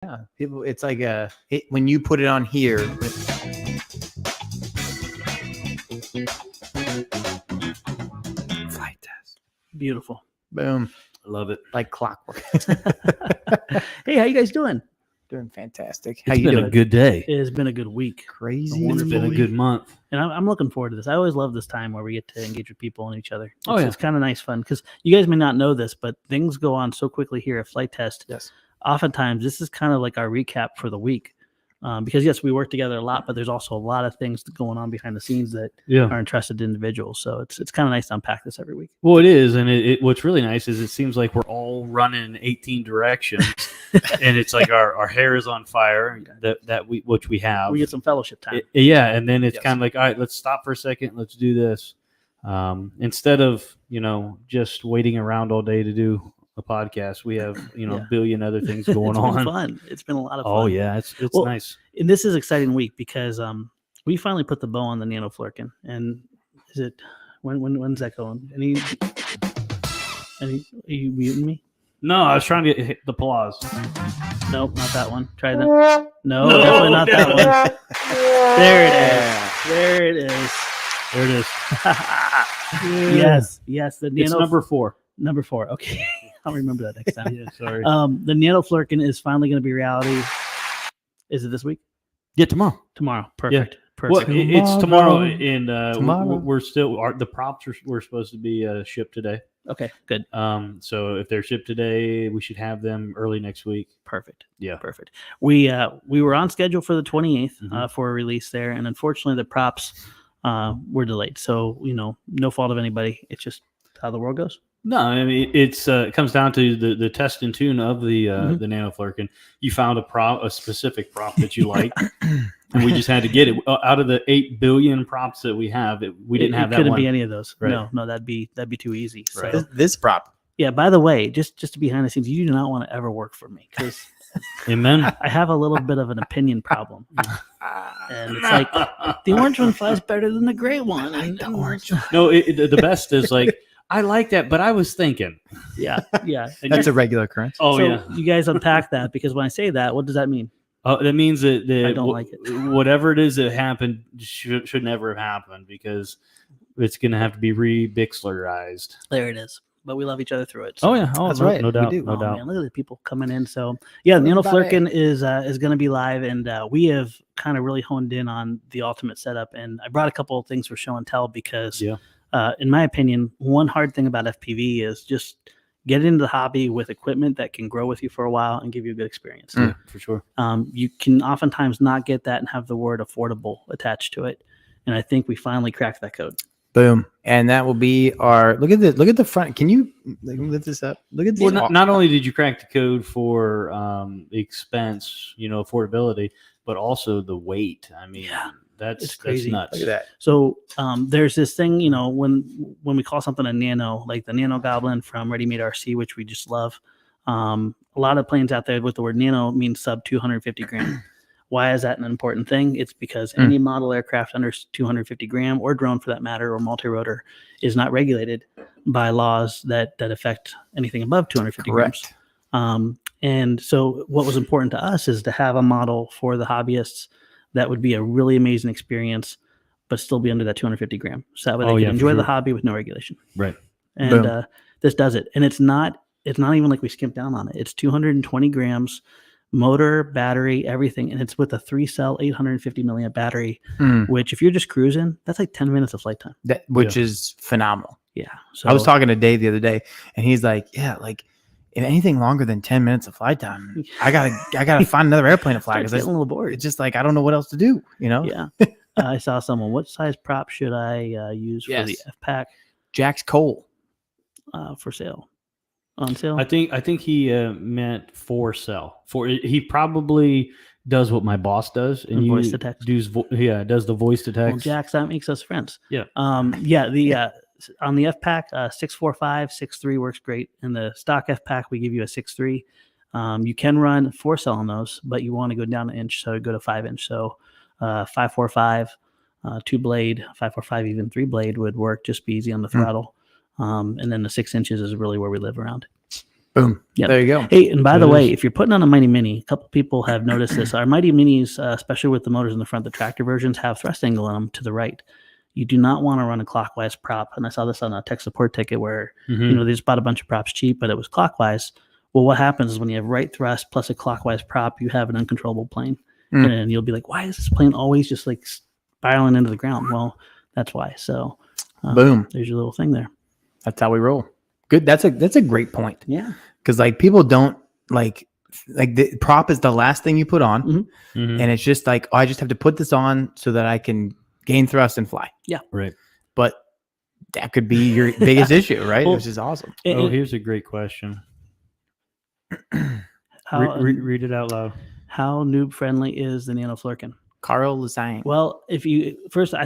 Yeah, people. It's like when you put it on here. Flite test. Beautiful. Boom. I love it. Like clockwork. Hey, how you guys doing? Doing fantastic. It's been a good day. It has been a good week. Crazy. It's been a good month. And I'm looking forward to this. I always love this time where we get to engage with people and each other. It's Yeah. kind of nice fun because you guys may not know this, but things go on so quickly here at Flite Test. Yes. Oftentimes, this is kind of like our recap for the week. Because, yes, we work together a lot, but there's also a lot of things going on behind the scenes that are interested individuals. So it's kind of nice to unpack this every week. Well, it is. And what's really nice is it seems like we're all running in 18 directions. And it's like our hair is on fire, which we have. We get some fellowship time. And then it's kind of like, all right, let's stop for a second. Let's do this. Instead of, just waiting around all day to do a podcast, we have a billion other things going on. Been fun. It's been a lot of fun. Oh yeah, it's nice. And this is an exciting week because we finally put the bow on the Nano Flurkin. And is it when's that going? Are you muting me? No, I was trying to hit the applause. Nope, not that one. Try that. No, definitely not that one. There it is. There it is. Yes. The Nano. It's number 4. Number 4. Okay. I'll remember that next time. Yeah, sorry. The Nano Flurkin is finally going to be reality. Is it this week? Yeah, tomorrow. Tomorrow. Perfect. Yeah. Perfect. Well, it's tomorrow, and Tomorrow. we're still the props were supposed to be shipped today. Okay, good. So if they're shipped today, we should have them early next week. Perfect. Yeah, perfect. We were on schedule for the 28th for a release there, and unfortunately the props were delayed. So no fault of anybody. It's just how the world goes. No, I mean it comes down to the test and tune of the Nano Flurkin. You found a specific prop that you like, and we just had to get it out of the 8 billion props that we have. We didn't have that one. Couldn't be any of those. Right. No, that'd be too easy. Right. So, This prop. yeah. By the way, just behind the scenes, you do not want to ever work for me because Amen. I have a little bit of an opinion problem, and it's like the orange one flies better than the gray one. And the orange. No, the best is like. I like that, but I was thinking. Yeah. That's a regular occurrence. Oh, so yeah. You guys unpack that because when I say that, what does that mean? That means that I don't like it. Whatever it is that happened should never have happened because it's going to have to be re-Bixlerized. There it is. But we love each other through it. So. Oh, yeah. Oh, That's no, right. No doubt. We do. No doubt. Man, look at the people coming in. So, yeah, Nano Flurkin is going to be live, and we have kind of really honed in on the ultimate setup. And I brought a couple of things for show and tell because in my opinion, one hard thing about FPV is just get into the hobby with equipment that can grow with you for a while and give you a good experience. Yeah, for sure. You can oftentimes not get that and have the word affordable attached to it. And I think we finally cracked that code. Boom. And that will be our look at this. Look at the front. Can you lift this up? Look at this. Well, not only did you crack the code for the expense, affordability, but also the weight. I mean, That's crazy. That's nuts. Look at that. So there's this thing, when we call something a nano, like the Nano Goblin from Ready Made RC, which we just love. A lot of planes out there with the word nano means sub 250 gram. Why is that an important thing? It's because any model aircraft under 250 gram, or drone for that matter, or multi-rotor, is not regulated by laws that affect anything above 250 Correct. grams. And so what was important to us is to have a model for the hobbyists that would be a really amazing experience, but still be under that 250 gram. So that way they can enjoy the hobby with no regulation. Right. And this does it. And it's not even like we skimped down on it. It's 220 grams, motor, battery, everything. And it's with a 3-cell 850 milliamp battery, which if you're just cruising, that's like 10 minutes of flight time. Which is phenomenal. Yeah. So I was talking to Dave the other day, and he's like, yeah, like if anything longer than 10 minutes of flight time, I gotta find another airplane to fly because getting a little bored. it's just like I don't know what else to do, Yeah. I saw someone. What size prop should I use for the F-Pack? Jack's Cole For sale. On sale. I think he meant 4-cell. He probably does what my boss does, and voice to text. Does the voice to text. Well, Jax, that makes us friends. Yeah. The on the F-Pack, 645, 6.3 works great. In the stock F-Pack, we give you a 6.3. You can run 4-cell on those, but you want to go down an inch, so go to 5-inch. So 545, 2-blade, 545, even 3-blade would work. Just be easy on the throttle. And then the 6 inches is really where we live around. Boom. Yep. There you go. Hey, and by the That way, is- if you're putting on a Mighty Mini, a couple people have noticed this. Our Mighty Minis, especially with the motors in the front, the tractor versions have thrust angle in them to the right. You do not want to run a clockwise prop. And I saw this on a tech support ticket where, Mhm. they just bought a bunch of props cheap, but it was clockwise. Well, what happens is when you have right thrust plus a clockwise prop, you have an uncontrollable plane. Mm. And you'll be like, why is this plane always just like spiraling into the ground? Well, that's why. So Boom. there's your little thing there. That's how we roll. Good. That's a great point. Yeah. Because like people don't like the prop is the last thing you put on, Mhm. Mhm. and it's just like, oh, I just have to put this on so that I can gain thrust and fly. Right. But that could be your biggest issue, right? Well, Which is awesome. Oh, here's a great question. How, Read it out loud. how noob friendly is the Nano Flurkin? Carl Lasang. Well, I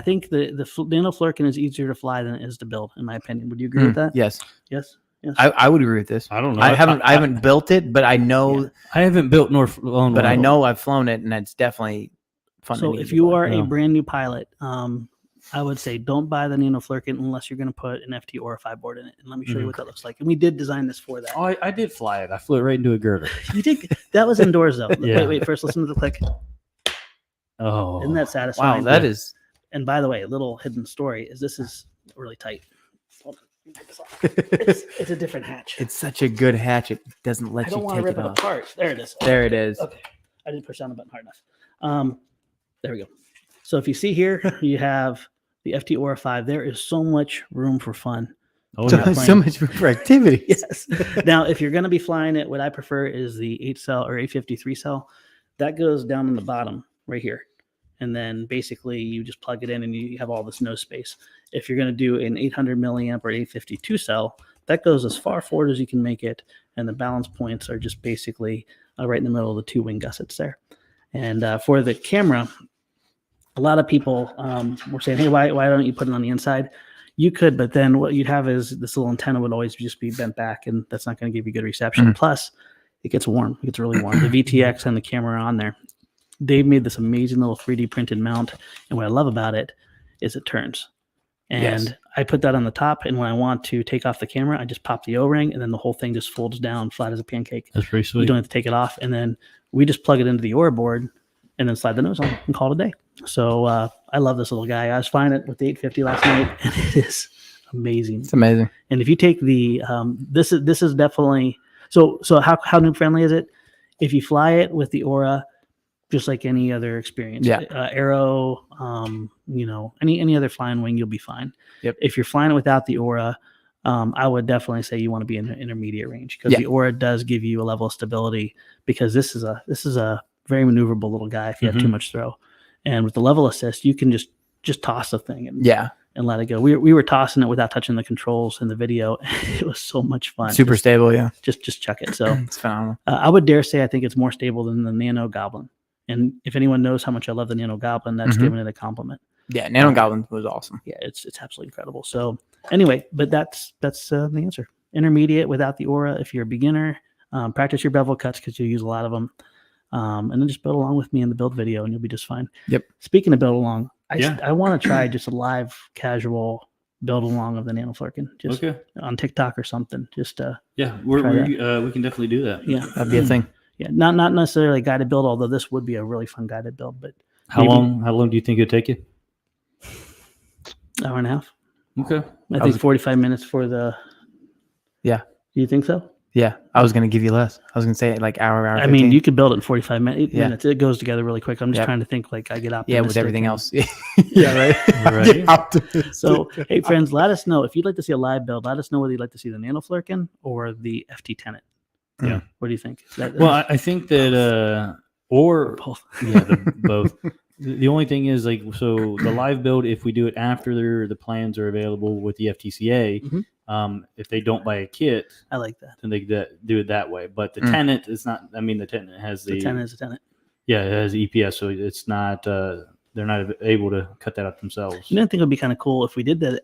think the Nano Flurkin is easier to fly than it is to build, in my opinion. Would you agree with that? Yes, Yes. Yes. I would agree with this. I don't know. I haven't built it, but I know, I haven't built nor flown but one. I know I've flown it, and it's definitely fun. So and if easy you to fly. are Yeah. a brand new pilot, I would say don't buy the Nano Flurkin unless you're going to put an FT or a 5 board in it. And let me show you what that looks like. And we did design this for that. Oh, I did fly it. I flew it right into a girder. You did. That was indoors though. Yeah. Wait. First, listen to the click. Oh, Isn't that satisfying? wow, that is And by the way, a little hidden story is this is really tight. Hold on, let me take this off. It's a different hatch. it's such a good hatch. It doesn't I let don't you want to take rip it it off. apart. There it is. There it is. Okay. I didn't push down the button hard enough. There we go. So if you see here, you have the FT Aura 5. There is so much room for fun. oh So, yeah. so much room for activity. Yes. Now, if you're going to be flying it, what I prefer is the 8 cell or 853 cell. That goes down in the bottom right here. And then basically you just plug it in and you have all this nose space. If you're going to do an 800 milliamp or 852 cell, that goes as far forward as you can make it. And the balance points are just basically right in the middle of the 2 wing gussets there. And for the camera, a lot of people were saying, hey, why don't you put it on the inside? You could, but then what you'd have is this little antenna would always just be bent back, and that's not going to give you good reception. Plus, it gets warm. It gets really warm. The VTX and the camera are on there. They've made this amazing little 3D printed mount, and what I love about it is it turns. And Yes. I put that on the top, and when I want to take off the camera, I just pop the O-ring, and then the whole thing just folds down flat as a pancake. That's pretty You sweet. don't have to take it off, and then we just plug it into the Aura board and then slide the nose on and call it a day. So I love this little guy. I was flying it with the 850 last night, and it is amazing. It's amazing. And if you take the this is definitely so how noob friendly is it? If you fly it with the Aura, just like any other experience, Yeah. Arrow, any other flying wing, you'll be fine. Yep. If you're flying it without the Aura, I would definitely say you want to be in the intermediate range because Yeah. the Aura does give you a level of stability because this is a very maneuverable little guy if you have too Mhm. much throw. And with the level assist, you can just toss the thing and Yeah. let it go. We were tossing it without touching the controls in the video. It was so much fun. Super stable. Yeah. Just chuck it. So It's phenomenal. I would dare say I think it's more stable than the Nano Goblin. And if anyone knows how much I love the Nano Goblin, that's Mhm. giving it a compliment. Yeah. Nano Goblin was awesome. Yeah, it's absolutely incredible. So anyway, but that's the answer. Intermediate without the Aura. If you're a beginner, practice your bevel cuts because you use a lot of them. And then just build along with me in the build video and you'll be just fine. Yep. Speaking of build along, Yeah. I want to try just a live casual build along of the Nano Flurkin just Okay. on TikTok or something. Just Yeah, Try we can definitely do that. yeah. That'd be a thing. Yeah. Not necessarily a guided build, although this would be a really fun guided build, but How Maybe- long do you think it'd take you? hour and a half. Okay. I think 45 minutes for the Yeah. Do you think so? Yeah. I was going to give you less. I was going to say like hour. I mean, 15. you could build it in 45 minutes. Yeah. It goes together really quick. I'm just Yep. trying to think like I get optimistic. Yeah. With everything and- else. Yeah. Right. Right. Get optimistic. So, hey, friends, let us know if you'd like to see a live build. Let us know whether you'd like to see the Nano Flurkin or the FT Tenet. Yeah. What do you think? Well, I think that or both. yeah, both. The only thing is like so the live build. If we do it after the plans are available with the FTCA, Mhm. if they don't buy a kit, I like that. then they do it that way. But the Tenet is not. I mean, the Tenet has The Tenet is a Tenet. Yeah, it has EPS, so it's not. They're not able to cut that up themselves. You know, I think it would be kind of cool if we did the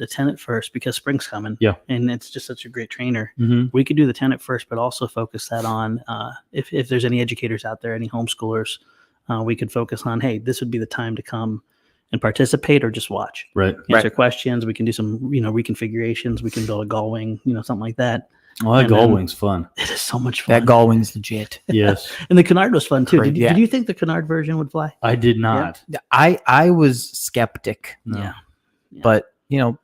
Tenet first because spring's coming. Yeah. And it's just such a great trainer. Mm-hmm. We could do the Tenet first, but also focus that on if there's any educators out there, any homeschoolers, we could focus on, hey, this would be the time to come and participate or just watch. Right. Answer questions. We can do some, reconfigurations. We can build a gull wing, something like that. Oh, that And then- gull wing's fun. It is so much fun. That gull wing's legit. Yes, And the canard was fun too. Great, Did you think the canard version would fly? I did not. I was skeptic, No. Yeah. but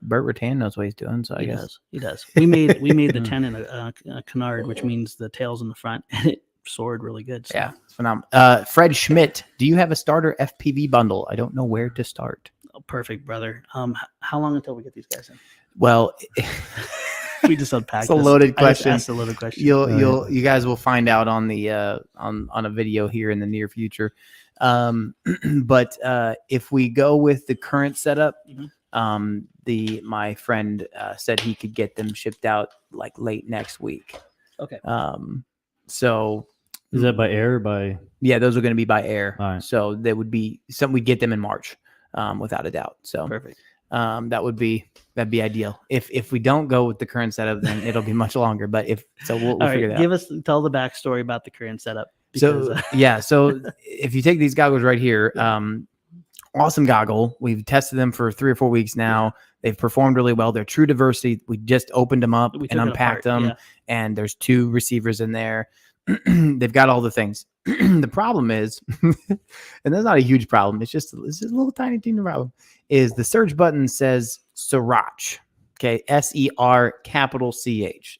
Bert Rattan knows what he's doing, so I He guess. does. He does. We made the 10 in a canard, which means the tail's in the front, and it soared really good. So. Yeah, it's phenomenal. Fred Schmidt, do you have a starter FPV bundle? I don't know where to start. Oh, perfect, brother. How long until we get these guys in? Well, We just unpacked. It's a loaded question. That's a loaded question. you guys will find out on the on a video here in the near future. But if we go with the current setup, my friend said he could get them shipped out like late next week. Okay. So Is that by air or by? yeah, those are going to be by air. All right. So they would be something we'd get them in March, without a doubt. So Perfect. that'd be ideal. If we don't go with the current setup, then it'll be much longer. But we'll All figure right. that out. Tell the backstory about the current setup. So so if you take these goggles right here, awesome goggle. We've tested them for 3 or 4 weeks now. They've performed really well. They're true diversity. We just opened them up We and took it unpacked apart, them, and there's 2 receivers in there. They've got all the things. The problem is, and that's not a huge problem. It's just a little tiny problem. Is the search button says Sriracha. Okay, SER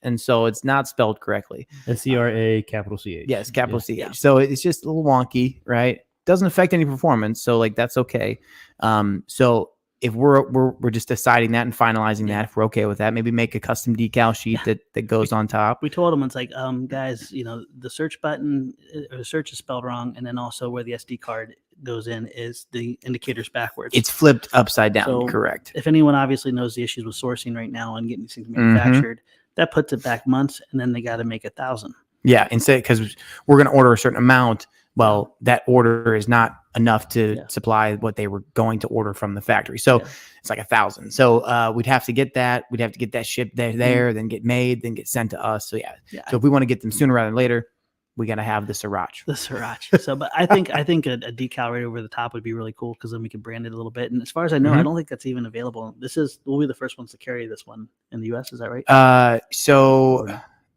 and so it's not spelled correctly. SERA capital CH. Yes, capital CH. Yeah. So it's just a little wonky, right? Doesn't affect any performance, so like that's okay. So if we're just deciding that and finalizing that, if we're okay with that, maybe make a custom decal sheet that goes on top. We told them, it's like, guys, the search button or the search is spelled wrong, and then also where the SD card goes in is the indicators backwards. It's flipped upside down, So, correct? If anyone obviously knows the issues with sourcing right now and getting these things manufactured, that puts it back months, and then they got to make 1,000. Yeah, instead, because we're going to order a certain amount. Well, that order is not enough to supply what they were going to order from the factory. So it's like 1,000. So we'd have to get that. We'd have to get that shipped there, then get made, then get sent to us. So yeah. So if we want to get them sooner rather than later, we got to have the Sriracha. The Sriracha. So, but I think a decal right over the top would be really cool, because then we could brand it a little bit. And as far as I know, I don't think that's even available. We'll be the first ones to carry this one in the US. Is that right? So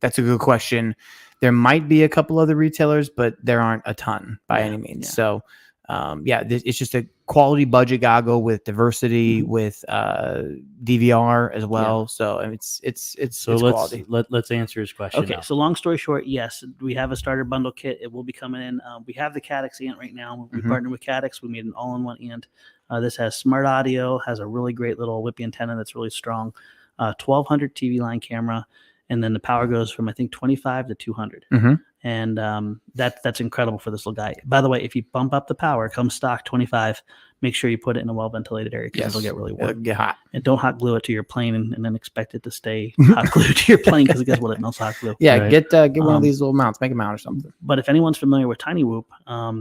that's a good question. There might be a couple other retailers, but there aren't a ton by any means. Yeah. So, it's just a quality budget goggle with diversity, with DVR as well. Yeah. So it's quality. Let's answer his question. Okay. Now. So long story short, yes, we have a starter bundle kit. It will be coming in. We have the Caddx ant right now. We partnered with Caddx. We made an all-in-one ant. This has smart audio, has a really great little whippy antenna that's really strong, 1200 TV line camera. And then the power goes from, I think, 25 to 200. And that's incredible for this little guy. By the way, if you bump up the power, comes stock 25, make sure you put it in a well-ventilated area, because it'll get really warm. It'll get hot. And don't hot glue it to your plane and then expect it to stay hot glued to your plane, because guess what? It melts hot glue. Yeah, right. Get one of these little mounts. Make a mount or something. But if anyone's familiar with Tiny Whoop,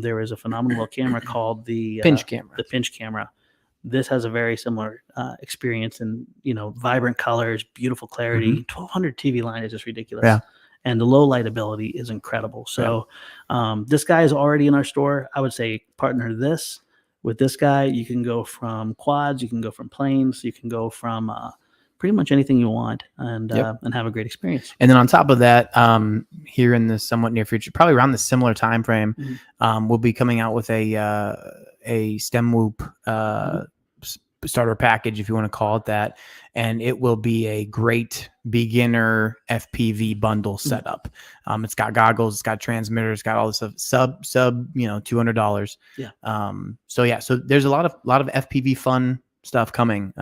there is a phenomenal little camera called the Pinch camera. The Pinch camera. This has a very similar experience, and vibrant colors, beautiful clarity. 1200 TV line is just ridiculous. Yeah. And the low light ability is incredible. So this guy is already in our store. I would say partner this with this guy. You can go from quads, you can go from planes, you can go from pretty much anything you want, and have a great experience. And then on top of that, here in the somewhat near future, probably around the similar time frame, we'll be coming out with a STEM Whoop starter package, if you want to call it that, and it will be a great beginner FPV bundle setup. It's got goggles, it's got transmitters, it's got all this stuff, sub $200. So there's a lot of FPV fun stuff coming,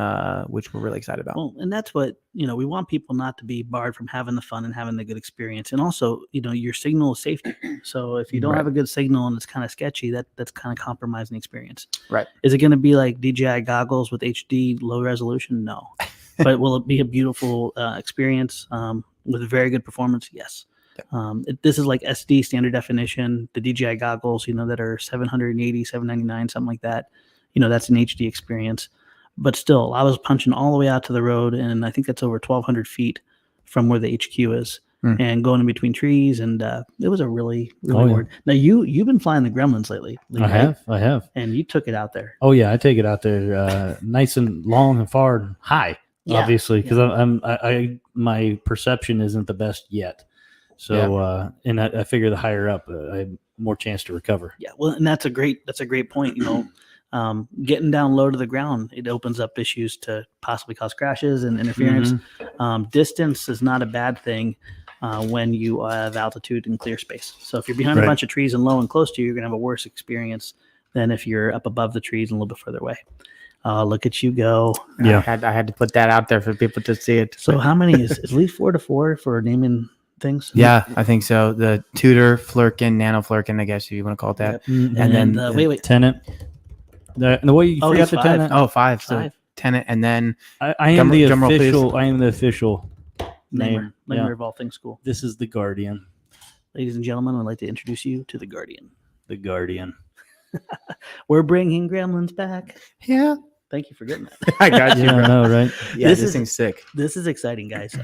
which we're really excited about. Well, and that's what we want people not to be barred from having the fun and having the good experience. And also, your signal is safety. So if you don't have a good signal and it's kind of sketchy, that's kind of compromising the experience. Right. Is it going to be like DJI goggles with HD low resolution? No. But will it be a beautiful experience with very good performance? Yes. This is like SD standard definition. The DJI goggles, that are 780, 799, something like that. That's an HD experience. But still, I was punching all the way out to the road, and I think that's over 1,200 feet from where the HQ is, and going in between trees, and it was a really hard. Now you've been flying the Gremlins lately. I have, and you took it out there. Oh yeah, I take it out there, nice and long and far and high, obviously, because I my perception isn't the best yet. So, and I figure the higher up, I have more chance to recover. Yeah, well, and that's a great point. Getting down low to the ground, it opens up issues to possibly cause crashes and interference. Distance is not a bad thing when you have altitude and clear space. So if you're behind a bunch of trees and low and close to you, you're gonna have a worse experience than if you're up above the trees and a little bit further away. Look at you go! Yeah, I had to put that out there for people to see it. So how many is at least 4 to 4 for naming things? Yeah, I think so. The Tudor, Flurkin, Nano Flurkin, I guess if you want to call it that. Yep. And then wait. Tenant. The way you forgot he's the 5. tenant. Oh, 5. So Five. Tenant, and then I am the drum roll, please. official. I am the official Namer name. of all things school. This is the Guardian. Ladies and gentlemen, I'd like to introduce you to the Guardian. The Guardian. We're bringing gremlins back. Yeah. Thank you for getting that. I got you. Yeah, I know, right? Yeah, This this is- thing's sick. This is exciting, guys.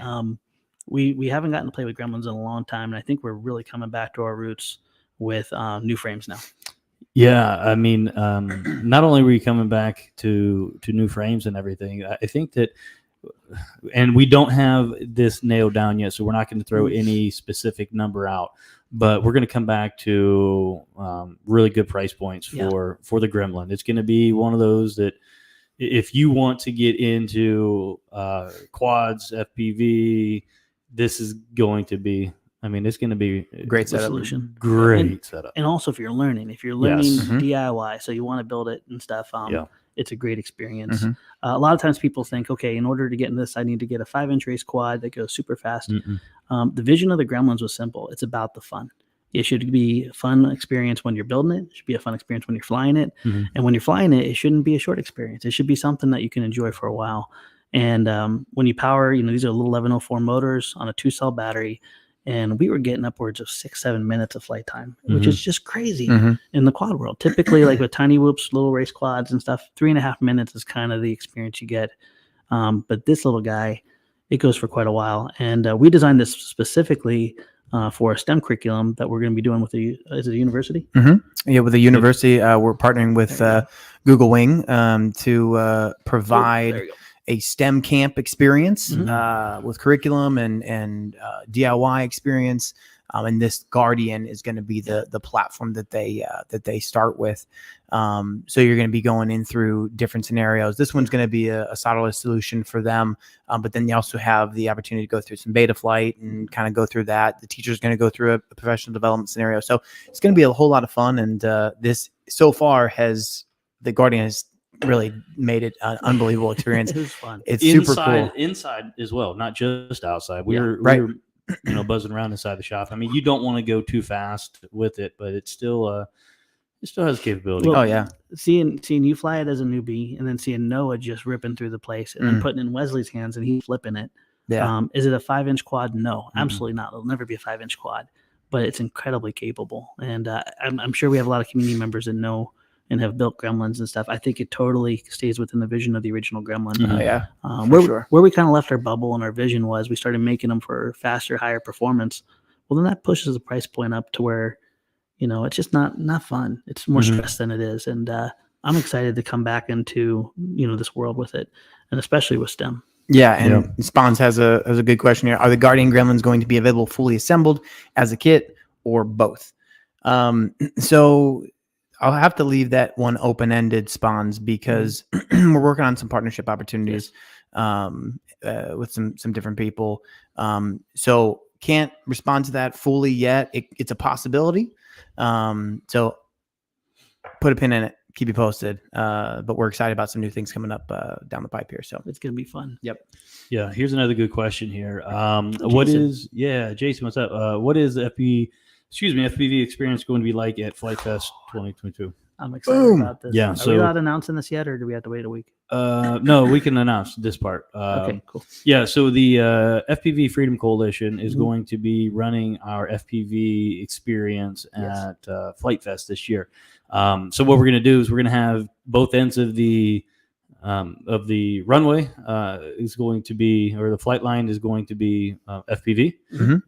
We haven't gotten to play with gremlins in a long time, and I think we're really coming back to our roots with new frames now. Yeah, I mean, not only were you coming back to new frames and everything, I think that, and we don't have this nailed down yet, so we're not going to throw any specific number out, but we're going to come back to really good price points for the Gremlin. It's going to be one of those that if you want to get into quads, FPV, this is going to be. I mean, it's going to be Great The setup. solution. Great setup. And also, if you're learning Yes. Mhm. DIY, so you want to build it and stuff, it's a great experience. Mhm. A lot of times people think, okay, in order to get in this, I need to get a 5-inch race quad that goes super fast. The vision of the Gremlins was simple. It's about the fun. It should be a fun experience when you're building it. It should be a fun experience when you're flying it. Mhm. And when you're flying it, it shouldn't be a short experience. It should be something that you can enjoy for a while. And when you power, these are little 1104 motors on a 2-cell battery. And we were getting upwards of 6-7 minutes of flight time, which is just crazy Mhm. in the quad world. Typically, like with tiny whoops, little race quads and stuff, 3.5 minutes is kind of the experience you get. But this little guy, it goes for quite a while. And we designed this specifically for a STEM curriculum that we're going to be doing with is it a university? Yeah, with the university, we're partnering with There Google Wing to provide There you go. a STEM camp experience with curriculum and DIY experience. And this Guardian is going to be the platform that they start with. So you're going to be going in through different scenarios. This one's going to be a solderless solution for them, but then you also have the opportunity to go through some beta flight and kind of go through that. The teacher's going to go through a professional development scenario. So it's going to be a whole lot of fun. And this so far the Guardian has really made it an unbelievable experience. It was fun. It's super cool. Inside as well, not just outside. We Yeah, were right. buzzing around inside the shop. I mean, you don't want to go too fast with it, but it still has capability. Well, Oh yeah. Seeing you fly it as a newbie and then seeing Noah just ripping through the place and then putting it in Wesley's hands and he flipping it. Yeah. Is it a 5-inch quad? No, absolutely not. It'll never be a 5-inch quad, but it's incredibly capable. And I'm sure we have a lot of community members that know and have built Gremlins and stuff. I think it totally stays within the vision of the original Gremlin. Oh yeah. Where we kind of left our bubble and our vision was we started making them for faster, higher performance. Well, then that pushes the price point up to where, it's just not fun. It's more stress than it is. And I'm excited to come back into, this world with it, and especially with STEM. Yeah, and Spawns has a good question here. Are the Guardian Gremlins going to be available fully assembled as a kit or both? So I'll have to leave that one open-ended, Spawns, because we're working on some partnership opportunities with some different people. So can't respond to that fully yet. It's a possibility. So put a pin in it. Keep you posted. But we're excited about some new things coming up down the pipe here. So It's going to be fun. yep. Yeah, here's another good question here. Jason. Jason, what's up? What is the FPV experience going to be like at Flite Test 2022? I'm excited Boom. about this. Yeah, Are so- we not announcing this yet, or do we have to wait a week? No, we can announce this part. Okay, cool. Yeah, so the FPV Freedom Coalition is going to be running our FPV experience at Flite Fest this year. So what we're going to do is we're going to have both ends of the runway is going to be, or the flight line is going to be FPV.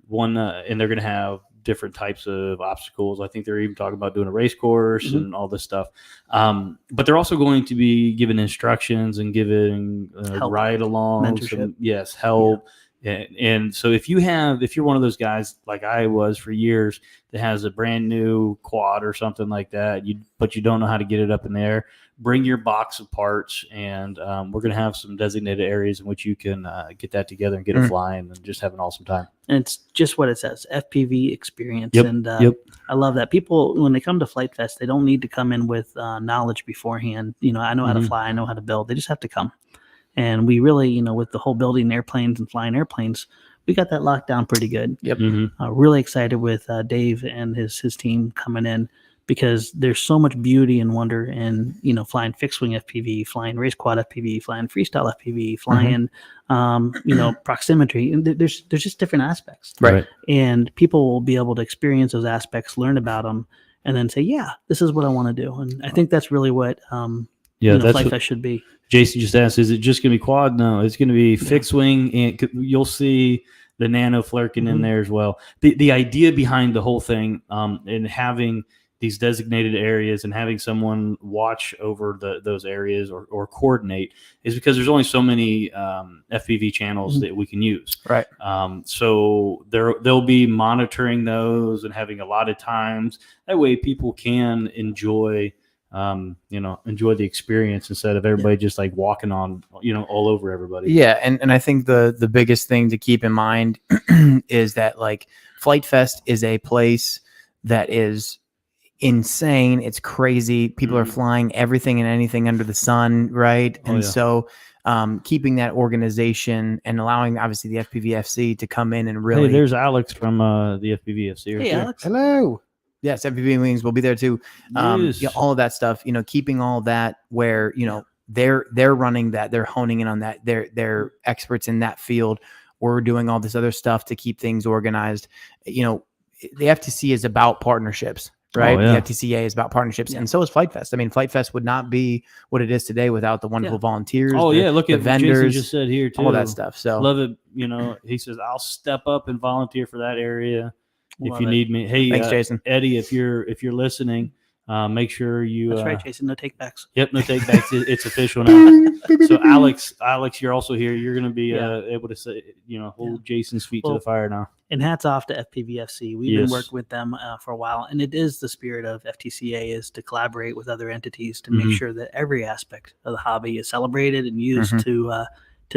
One, and they're going to have different types of obstacles. I think they're even talking about doing a race course and all this stuff. But they're also going to be giving instructions and giving Help. ride along, Mentorship. help, And so if you're one of those guys like I was for years that has a brand new quad or something like that, but you don't know how to get it up in the air, bring your box of parts, and we're going to have some designated areas in which you can get that together and get it flying and just have an awesome time. And it's just what it says, FPV experience. Yep. And Yep. I love that. People, when they come to Flite Fest, they don't need to come in with knowledge beforehand. I know how to fly, I know how to build. They just have to come. And we really, with the whole building airplanes and flying airplanes, we got that locked down pretty good. Yep. Really excited with Dave and his team coming in, because there's so much beauty and wonder in, flying fixed wing FPV, flying race quad FPV, flying freestyle FPV, flying, proximity. And there's just different aspects. Right. And people will be able to experience those aspects, learn about them, and then say, yeah, this is what I want to do. And I think that's really what, that's Flite Fest should be. Jason just asked, is it just going to be quad? No, it's going to be fixed wing, and you'll see the nano flirkin in there as well. The idea behind the whole thing, and having these designated areas and having someone watch over those areas or coordinate, is because there's only so many FPV channels that we can use. Right. So they'll be monitoring those and having a lot of times. That way people can enjoy the experience instead of everybody just like walking on, all over everybody. Yeah. And I think the biggest thing to keep in mind is that like Flite Fest is a place that is insane. It's crazy. People are flying everything and anything under the sun. Right. So keeping that organization and allowing obviously the FPVFC to come in and really. Hey, there's Alex from the FPVFC. Hey, Alex. Hello. Yes, FPV Wings will be there too. Yes. All of that stuff, keeping all of that where, they're running that, they're honing in on that. They're experts in that field. We're doing all this other stuff to keep things organized. The FTC is about partnerships, right? The FTCA is about partnerships, and so is Flite Fest. I mean, Flite Fest would not be what it is today without the wonderful volunteers. Look the at vendors, Jason just said here too. All that stuff. So love it. He says, I'll step up and volunteer for that area. Love if you it. need me. Hey, thanks, Jason. Eddie, if you're listening, make sure you. That's right, Jason. No take backs. Yep, no take backs. It's official now. So Alex, you're also here. You're going to be able to say, hold Jason's feet to the fire now. And hats off to FPVFC. We've been working with them for a while, and it is the spirit of FTCA is to collaborate with other entities to make sure that every aspect of the hobby is celebrated and used to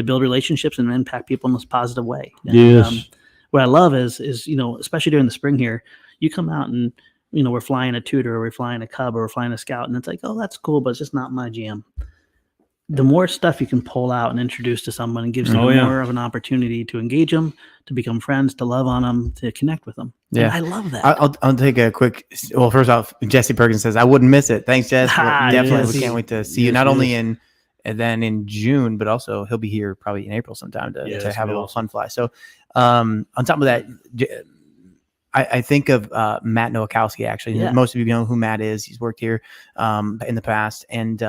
build relationships and impact people in this positive way. And, what I love is especially during the spring here, you come out and we're flying a Tudor or we're flying a Cub or we're flying a Scout, and it's like, oh, that's cool, but it's just not my jam. The more stuff you can pull out and introduce to someone, and gives them more of an opportunity to engage them, to become friends, to love on them, to connect with them. Yeah, and I love that. I'll take a quick. Well, first off, Jesse Perkins says I wouldn't miss it. Thanks, Jess. Definitely, we can't wait to see you. Not only in June, but also he'll be here probably in April sometime to have a little fun fly. So on top of that, I think of Matt Nowakowski, actually. Yeah. Most of you know who Matt is. He's worked here in the past. And,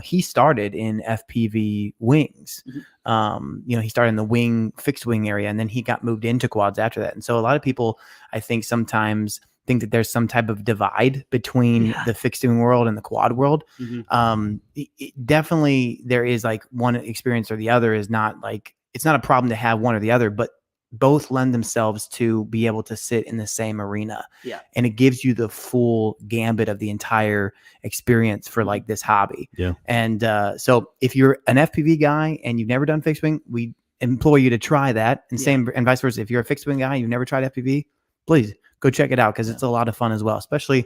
he started in FPV wings. He started in the fixed wing area, and then he got moved into quads after that. And so a lot of people, I think, sometimes think that there's some type of divide between the fixed wing world and the quad world. Definitely there is like one experience or the other is not like, it's not a problem to have one or the other, but both lend themselves to be able to sit in the same arena. Yeah. And it gives you the full gambit of the entire experience for like this hobby. Yeah. And so if you're an FPV guy and you've never done fixed wing, we implore you to try that. And same and vice versa. If you're a fixed wing guy, you've never tried FPV, please go check it out, because it's a lot of fun as well, especially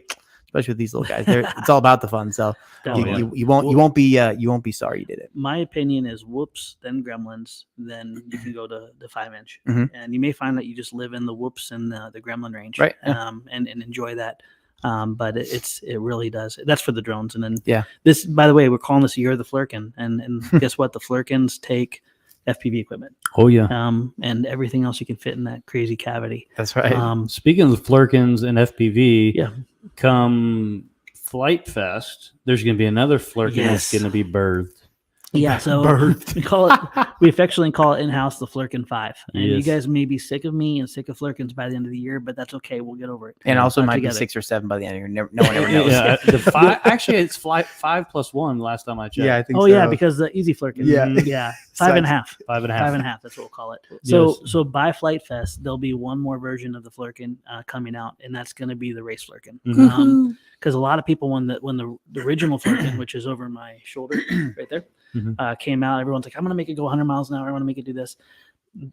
with these little guys. It's all about the fun. So you won't be sorry you did it. My opinion is whoops, then gremlins, then you can go to the 5-inch, and you may find that you just live in the whoops and the gremlin range, right? And enjoy that. But it really does. That's for the drones. And then this, by the way, we're calling this Year of the Flirkin, and guess what? The Flirkins take FPV equipment. Oh yeah. And everything else you can fit in that crazy cavity. That's right. Speaking of the Flirkins and FPV, come Flite Fest, there's going to be another Flirkin that's going to be birthed. Yeah, so Birthed. we affectionately call it in-house the Flurkin 5. And you Yes. guys may be sick of me and sick of Flurkins by the end of the year, but that's okay. We'll get over it. And also might together. be 6 or 7 by the end of the year. No one ever knows. Yeah, the five. Actually, it's 5+1 last time I checked. I think Oh yeah, because the easy Flurkin. Yeah. Yeah. 5.5. 5.5. 5.5. That's what we'll call it. So Yes. so by Flite Fest, there'll be one more version of the Flurkin coming out, and that's going to be the race Flurkin. Mhm. Because a lot of people, when the original Flurkin, which is over my shoulder right there, came out, everyone's like, I'm going to make it go 100 miles an hour. I want to make it do this.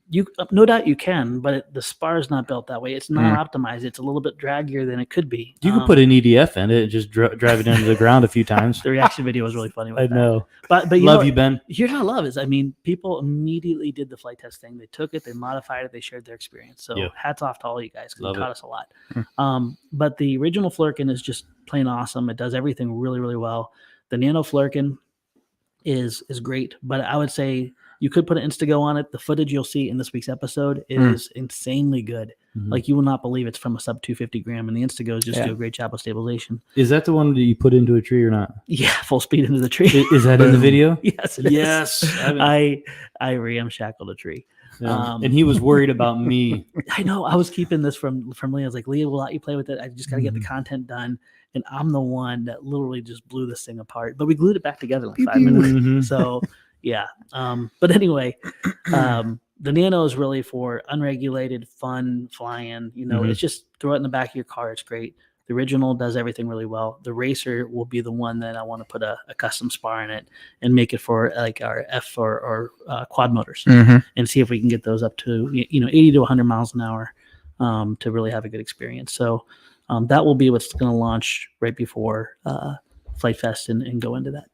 You no doubt you can, but the spar is not built that way. It's not optimized. It's a little bit draggier than it could be. You could put an EDF in it and just drive it into the ground a few times. The reaction video was really funny. With I that. know. But Love you, Ben. Here's what I love is, I mean, people immediately did the flight test thing. They took it, they modified it, they shared their experience. So hats off to all you guys because Love it taught it. us a lot. But the original Flurkin is just plain awesome. It does everything really, really well. The Nano Flurkin is great, but I would say you could put an Instago on it. The footage you'll see in this week's episode is insanely good. Like you will not believe it's from a sub 250 gram, and the Instagos just do a great job of stabilization. Is that the one that you put into a tree or not? Yeah, full speed into the tree. Is that in the video? Yes, it is. Yes. I ramshackled a tree. And he was worried about me. I know. I was keeping this from Leah. I was like, Leah, we'll let you play with it. I just got to get the content done. And I'm the one that literally just blew this thing apart. But we glued it back together in like 5 minutes. So, yeah. But anyway, the Nano is really for unregulated, fun flying. You know, it's just throw it in the back of your car. It's great. The original does everything really well. The Racer will be the one that I want to put a custom spar in it and make it for like our F or quad motors and see if we can get those up to 80 to 100 miles an hour to really have a good experience. So that will be what's going to launch right before Flite Fest and go into that.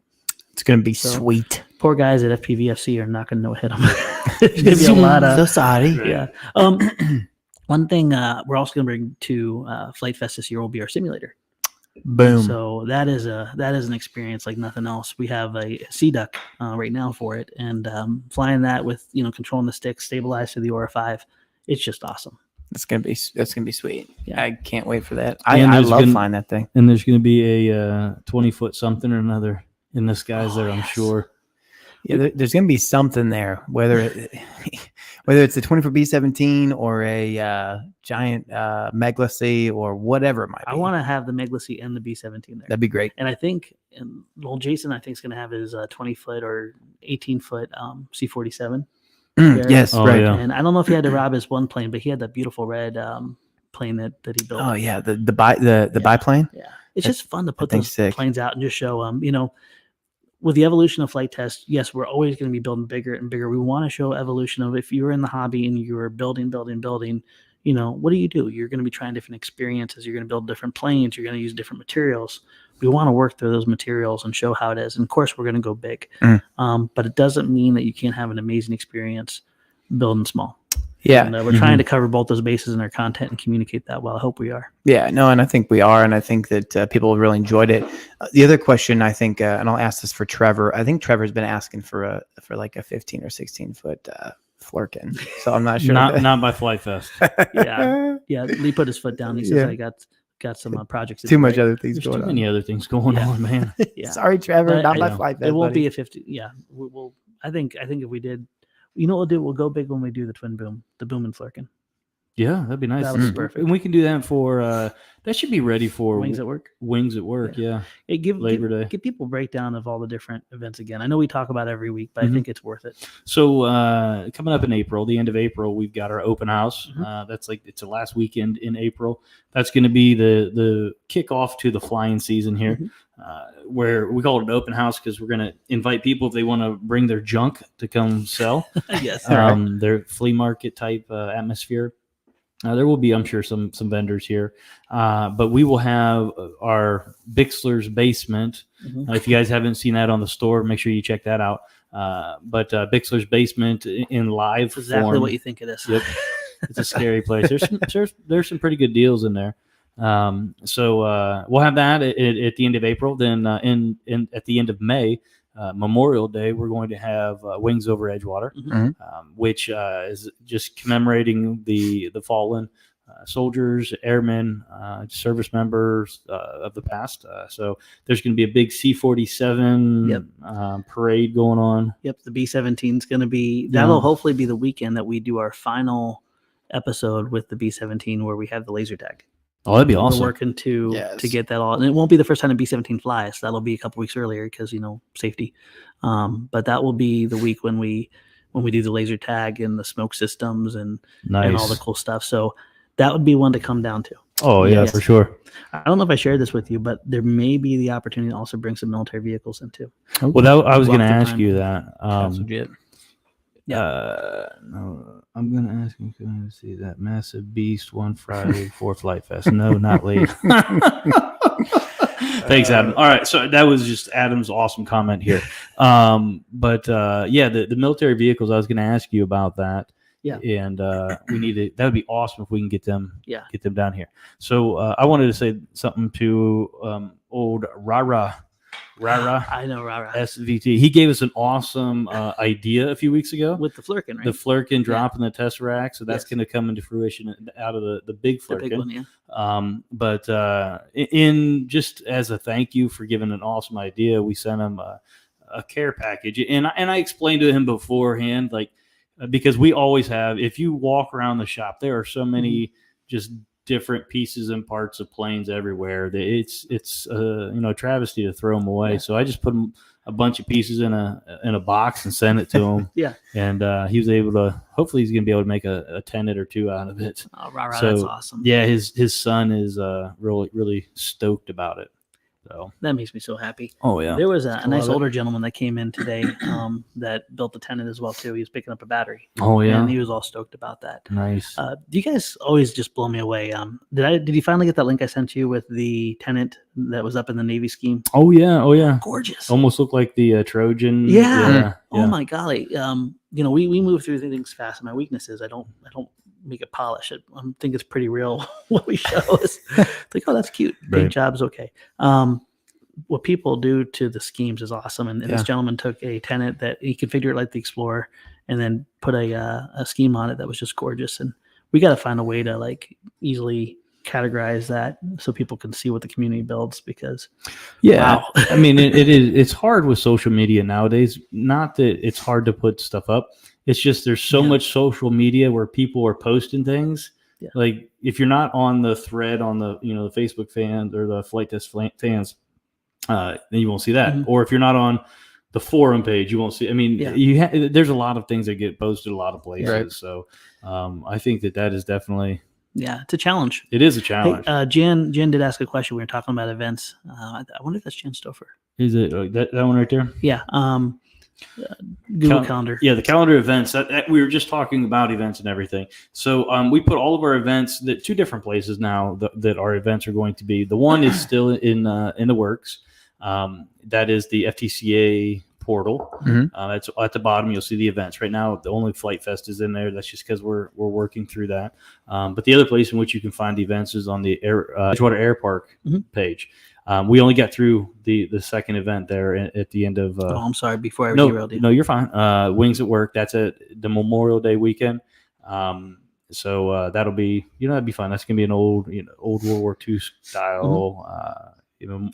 It's going to be sweet. Poor guys at FPVFC are not going to know hit them. It's going to be a lot of. So sorry. Yeah. One thing we're also going to bring to Flite Fest this year will be our simulator. Boom. So that is an experience like nothing else. We have a Sea Duck right now for it, and flying that with controlling the stick, stabilized to the Aura 5. It's just awesome. That's gonna be sweet. Yeah. I can't wait for that. And I love flying that thing. And there's going to be a 20-foot something or another in the skies there, I'm sure. Yeah, there's going to be something there, whether it's a 20 for B-17 or a giant Meglacy or whatever it might be. I want to have the Meglacy and the B-17 there. That'd be great. And I think, Jason, I think is going to have his 20-foot or 18-foot C-47. Yes, right. Yeah. And I don't know if he had to rob his one plane, but he had that beautiful red plane that he built. Oh yeah, the biplane. Yeah, it's just fun to put those sick. planes out and just show them. With the evolution of Flite Test, yes, we're always going to be building bigger and bigger. We want to show evolution of if you're in the hobby and you're building, what do? You're going to be trying different experiences. You're going to build different planes. You're going to use different materials. We want to work through those materials and show how it is. And of course, we're going to go big. But it doesn't mean that you can't have an amazing experience building small. Yeah. And we're trying to cover both those bases in our content and communicate that well. I hope we are. Yeah, no, and I think we are, and I think that people really enjoyed it. The other question, I think, and I'll ask this for Trevor. I think Trevor's been asking for like a 15 or 16 foot Flurkin, so I'm not sure. Not by Flite Fest. Yeah. Lee put his foot down. He says, "I got some projects. Too much other things There's going too on. many other things going on, man. Yeah. Sorry, Trevor, But not by Flite Fest. It won't buddy. be a 50. Yeah, we'll. I think if we did, what we'll do? We'll go big when we do the twin boom, the boom and Flurkin. Yeah, that'd be nice. That was perfect. And we can do that for that should be ready for Wings at Work. Wings at Work, yeah. Give Labor Day. Give people a breakdown of all the different events again. I know we talk about it every week, but I think it's worth it. So coming up in April, the end of April, we've got our open house. That's it's the last weekend in April. That's going to be the kickoff to the flying season here, where we call it an open house because we're going to invite people if they want to bring their junk to come sell. Yes, their flea market type atmosphere. There will be, I'm sure, some vendors here, but we will have our Bixler's Basement. If you guys haven't seen that on the store, make sure you check that out. But Bixler's Basement in live That's exactly form. what you think it is. Yep, it's a scary place. There's some pretty good deals in there. So we'll have that at the end of April. Then at the end of May, Memorial Day, we're going to have Wings Over Edgewater, which is just commemorating the fallen soldiers, airmen, service members of the past. So there's going to be a big C-47 parade going on. Yep, the B-17 is going to be, that'll hopefully be the weekend that we do our final episode with the B-17 where we have the laser tag. Oh, that'd be awesome. We're working to get that all, and it won't be the first time the B-17 flies. So that'll be a couple weeks earlier because safety. But that will be the week when we do the laser tag and the smoke systems and all the cool stuff. So that would be one to come down to. Oh yeah, for sure. I don't know if I shared this with you, but there may be the opportunity to also bring some military vehicles in too. Well, I was going to ask you that. No, I'm going to ask him to see that massive beast one Friday before Flite Fest. No, not late. Thanks, Adam. All right, so that was just Adam's awesome comment here. The military vehicles, I was going to ask you about that. Yeah, and we need to. That would be awesome if we can get them. Yeah. Get them down here. So I wanted to say something to old Rara. I know Rara. SVT. He gave us an awesome idea a few weeks ago with the Flurkin, right? The Flurkin dropping the Tesseract, so that's going to come into fruition out of the big Flurkin. The big one, But in just as a thank you for giving an awesome idea, we sent him a care package, and I explained to him beforehand, like, because we always have. If you walk around the shop, there are so many just different pieces and parts of planes everywhere that it's a travesty to throw them away. So I just put a bunch of pieces in a box and sent it to him. And he was able to. Hopefully, he's going to be able to make a tenet or two out of it. Oh, right, that's awesome. Yeah, his son is really stoked about it. So that makes me so happy. Oh yeah, there was a nice older gentleman that came in today that built the tenet as well too. He was picking up a battery. Oh yeah, and he was all stoked about that. Nice. You guys always just blow me away. Did you finally get that link I sent you with the tenet that was up in the Navy scheme? Oh yeah, gorgeous. Almost looked like the Trojan. Yeah. Oh my golly. We move through things fast. And my weakness is I don't make it polish. I think it's pretty real what we show. It's like, oh, that's cute. Paint job's okay. What people do to the schemes is awesome. And this gentleman took a tenet that he configured like the Explorer and then put a scheme on it that was just gorgeous. And we got to find a way to like easily categorize that so people can see what the community builds because wow. I mean, it's hard with social media nowadays. Not that it's hard to put stuff up. It's just there's so much social media where people are posting things. Yeah. Like if you're not on the thread on the the Facebook fans or the Flite Test fans, then you won't see that. Or if you're not on the forum page, you won't see. I mean, there's a lot of things that get posted a lot of places. Right. So I think that is definitely it's a challenge. It is a challenge. Hey, Jen did ask a question. We were talking about events. I wonder if that's Jen Stouffer. Is it that one right there? Yeah. Google Calendar. Yeah, the calendar events. We were just talking about events and everything. So we put all of our events two different places now that our events are going to be. The one is still in the works. That is the FTCA portal. It's at the bottom. You'll see the events. Right now, the only Flite Fest is in there. That's just because we're working through that. But the other place in which you can find events is on the Edgewater Air Park page. We only got through the second event there at the end of. I'm sorry. Before I derailed you. No, you're fine. Wings at Work. That's at the Memorial Day weekend. So that'll be that'd be fun. That's gonna be an old World War II style.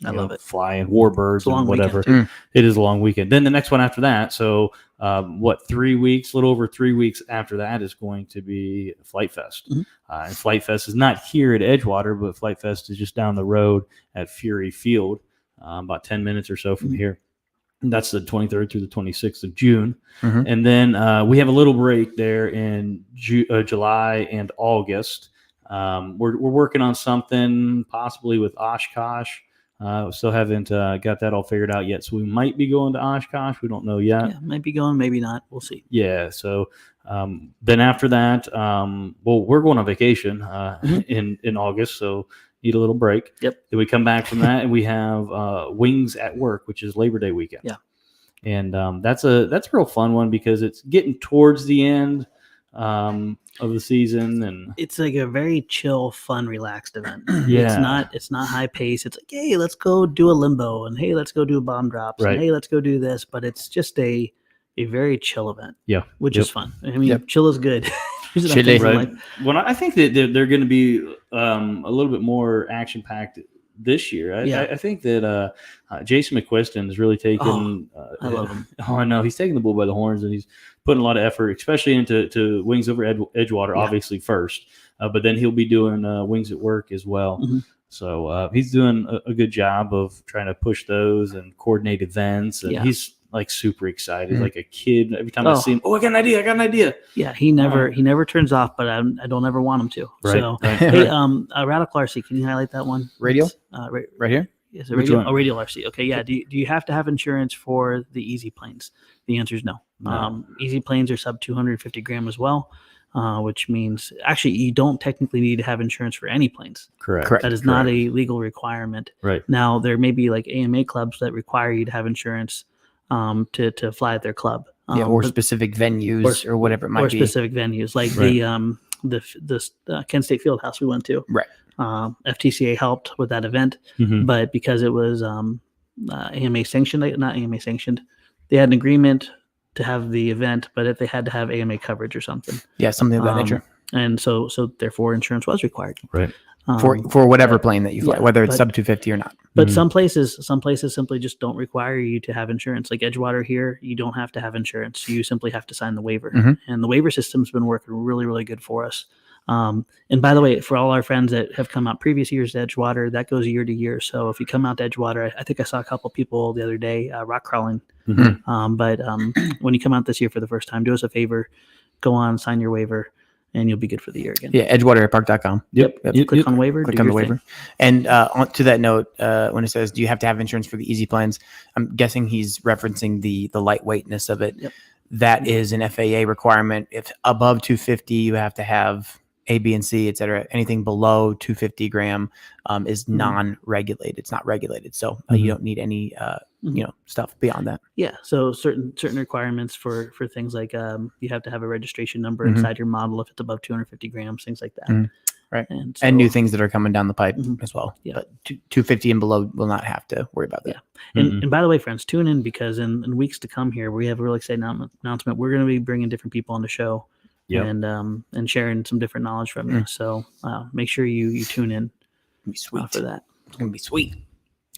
I love it. Flying warbirds and whatever. It is a long weekend. Then the next one after that. So 3 weeks, a little over 3 weeks after that is going to be Flite Fest. And Flite Fest is not here at Edgewater, but Flite Fest is just down the road at Fury Field, about 10 minutes or so from here. And that's the 23rd through the 26th of June. And then we have a little break there in July and August. We're working on something possibly with Oshkosh. Still haven't got that all figured out yet. So we might be going to Oshkosh. We don't know yet. Yeah, might be going, maybe not. We'll see. Yeah. So then after that, we're going on vacation in August. So need a little break. Yep. Then we come back from that and we have Wings at Work, which is Labor Day weekend. Yeah. And that's a real fun one because it's getting towards the end of the season, and it's like a very chill, fun, relaxed event. It's not high pace. It's like, hey, let's go do a limbo, and hey, let's go do bomb drops, and hey, let's go do this. But it's just a very chill event. Yeah, which is fun. I mean, chill is good. There's enough Chile. things in Right. life. Well, I think that they're going to be a little bit more action packed this year. I think that Jason McQuiston is really taking. I love him. Oh, I know he's taking the bull by the horns, and he's putting a lot of effort, especially into Wings Over Edgewater, Yeah. obviously first, but then he'll be doing Wings at Work as well. Mhm. So he's doing a good job of trying to push those and coordinate events, and Yeah. he's like super excited, Mhm. like a kid. Every time I Oh. see him, I got an idea. Yeah, he never turns off, but I don't ever want him to. Right, So, right. hey, Radical RC, can you highlight that one? Radio? Right here. Is it Which radio? one? Oh, Radial RC. Okay, yeah. Do you have to have insurance for the easy planes? The answer is no. No. Easy planes are sub 250 gram as well, which means actually you don't technically need to have insurance for any planes. Correct. That is not a legal requirement. Right. Now, there may be like AMA clubs that require you to have insurance to fly at their club. Or but- specific venues or whatever it might or be. specific venues like Right. the Kent State Fieldhouse we went to. Right. FTCA helped with that event, Mhm. but because it was AMA sanctioned, not AMA sanctioned, they had an agreement to have the event, but if they had to have AMA coverage or something, Yeah, something of that nature. and so therefore insurance was required. Right. For whatever plane that you fly, yeah, whether it's but- sub 250 or not. But Mhm. some places simply just don't require you to have insurance. Like Edgewater here, you don't have to have insurance. You simply have to sign the waiver. Mhm. And the waiver system's been working really, really good for us. And by the way, for all our friends that have come out previous years to Edgewater, that goes year to year. So if you come out to Edgewater, I think I saw a couple people the other day rock crawling. Mhm. But when you come out this year for the first time, do us a favor, go on, sign your waiver, and you'll be good for the year again. Yeah, edgewaterpark.com. Yep. Click on waiver. Click do on the your thing. waiver. And on to that note, when it says, do you have to have insurance for the easy planes? I'm guessing he's referencing the lightweightness of it. Yep. That is an FAA requirement. If above 250, you have to have A, B, and C, et cetera. Anything below 250 gram is non-regulated. It's not regulated. So you don't need any stuff beyond that. Yeah, so certain requirements for things like you have to have a registration number Mhm. inside your model if it's above 250 grams, things like that. Mhm. Right. And, And new so- things that are coming down the pipe Mhm. as well. Yeah. But 250 and below will not have to worry about that. Yeah. And by the way, friends, tune in because in weeks to come here, we have a really exciting announcement. We're going to be bringing different people on the show Yep. and sharing some different knowledge from you. So make sure you tune in It'll be sweet. for that. It's going to be sweet.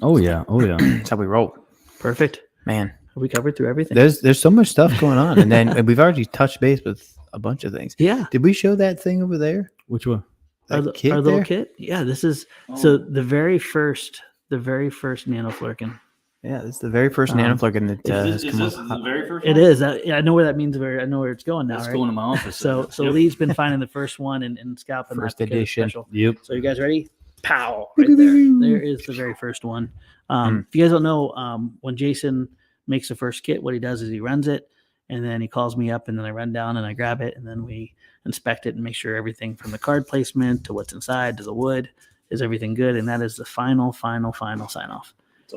Oh yeah. That's how we roll. Perfect. Man, Have we covered through everything? there's so much stuff going on. And then we've already touched base with a bunch of things. Yeah. Did we show that thing over there? Which one? That Our kit little there? kit? Yeah, this is so the very first Nano Flurkin. Yeah, this is the very first nanoflurkin that has come up. the very first It is. I know where that means. I know where it's going now. It's right? going to my office. So Yep. Lee's been finding the first one and scalping First that because it's edition. special. Yep. So you guys ready? Pow! Right there. There is the very first one. If you guys don't know, when Jason makes the first kit, what he does is he runs it, and then he calls me up, and then I run down and I grab it, and then we inspect it and make sure everything from the card placement to what's inside to the wood is everything good, and that is the final sign off.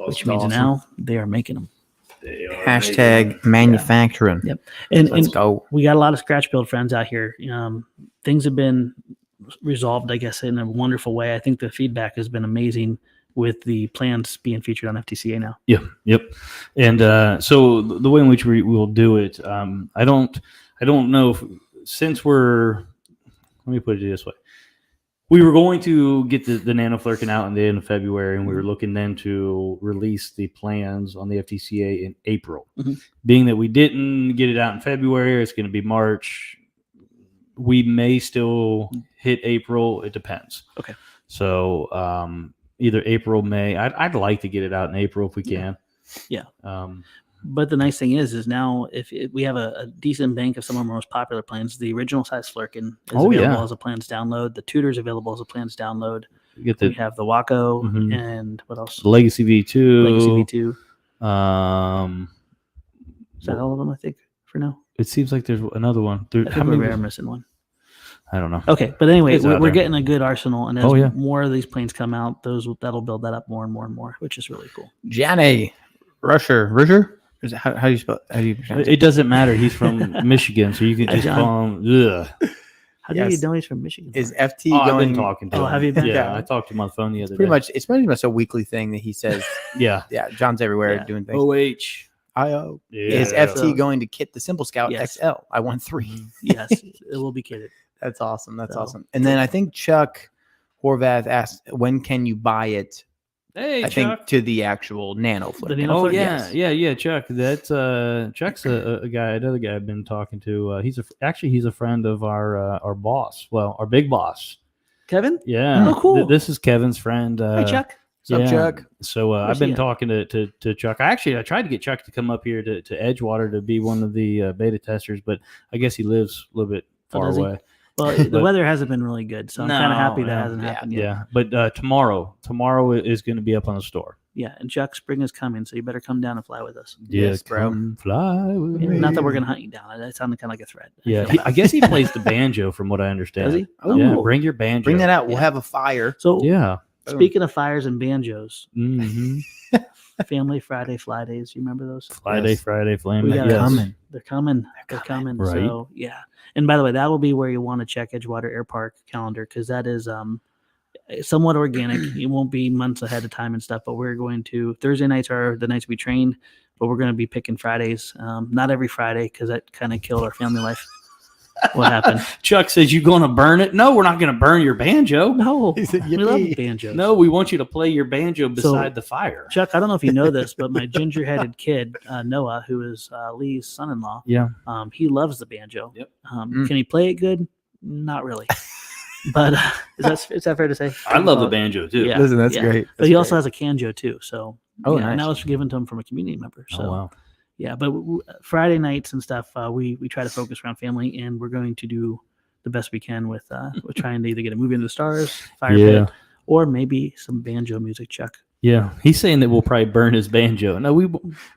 Which means now they are making them. Hashtag manufacturing. Yep. And Let's go. we got a lot of scratch build friends out here. Things have been resolved, I guess, in a wonderful way. I think the feedback has been amazing with the plans being featured on FTCA now. Yep. And so the way in which we will do it, I don't know if, since let me put it this way. We were going to get the Nano Flurkin out in the end of February, and we were looking then to release the plans on the FTCA in April. Mhm. Being that we didn't get it out in February, it's going to be March. We may still hit April. It depends. Okay. So either April, May. I'd like to get it out in April if we can. Yeah. Um, But the nice thing is now if we have a decent bank of some of our most popular plans, the original size Flurkin is Oh, available yeah. as a plans download. The Tutor's available as a plans download. we get We the have the Waco Mhm. and what else? Legacy V2. Legacy V2. Is that Well, all of them, I think, for now? it seems like there's another one. I think we're missing one. I don't know. Okay, but anyway, It's out we're there. getting a good arsenal, and as Oh, yeah. more of these planes come out, that'll build that up more and more and more, which is really cool. Johnny Rusher? Is it, how do you spell? How do you pronounce it? It doesn't matter. He's from Michigan, so you can Hi, just John. call him. Ugh. How do you Yes. know he's from Michigan? Is for? FT Oh, I've going? been talking to Oh, him. have you been? Yeah, Yeah. I talked to him on the phone the other Pretty day. much. It's pretty much a weekly thing that he says. Yeah. Yeah, John's everywhere Yeah. doing things. OH. IO. Yeah. Is So- FT going to kit the Simple Scout Yes. XL? I won 3. Yes, it will be kitted. That's awesome. That's So- awesome. And then I think Chuck Horvath asked, when can you buy it? Hey, I think to the actual Nano Flare. Nano Oh Flare? yeah, Yes. yeah. Chuck. That's Chuck's a guy, another guy I've been talking to. He's a friend of our boss. Well, our big boss. Kevin? Yeah. Oh, cool. This is Kevin's friend. Hi, Chuck. What's up, Chuck? So Where's I've he been at? talking to Chuck. I tried to get Chuck to come up here to Edgewater to be one of the beta testers, but I guess he lives a little bit far does he? away. Well, the But- weather hasn't been really good, so I'm kind of happy that No, hasn't happened yet. Yeah, but tomorrow is going to be up on the store. Yeah, and Chuck, spring is coming, so you better come down and fly with us. Yes, bro. come fly with Yeah, me. not that we're gonna hunt you down. That sounded kind of like a threat. Yeah, I guess he plays the banjo, from what I understand. Does he? Yeah, Oh. bring your banjo. Bring that out. We'll Yeah. have a fire. So, Yeah. speaking of fires and banjos, Mm-hmm. Family Friday fly days. You remember those? Friday, Yes. Friday, flame. We got yes. coming. They're coming. They're coming. Right. So yeah. And by the way, that will be where you want to check Edgewater Air Park calendar because that is somewhat organic. It won't be months ahead of time and stuff. But we're going to Thursday nights are the nights we train, but we're going to be picking Fridays. Not every Friday because that kind of killed our family life. What happened? Chuck says, you going to burn it? No, we're not going to burn your banjo. No, He said, we love "Yippee." banjos. No, we want you to play your banjo beside the fire. Chuck, I don't know if you know this, but my ginger-headed kid, Noah, who is Lee's son-in-law, Yeah. he loves the banjo. Yep. Can he play it good? Not really. But is that fair to say? I love the banjo too. Yeah. Listen, that's great. But he also has a canjo too. So Oh, yeah, and that nice. was given to him from a community member. So Oh, wow. yeah, but Friday nights and stuff, we try to focus around family, and we're going to do the best we can with trying to either get a movie in the stars, fire Yeah. pit, or maybe some banjo music. Chuck. Yeah. He's saying that we'll probably burn his banjo. No, we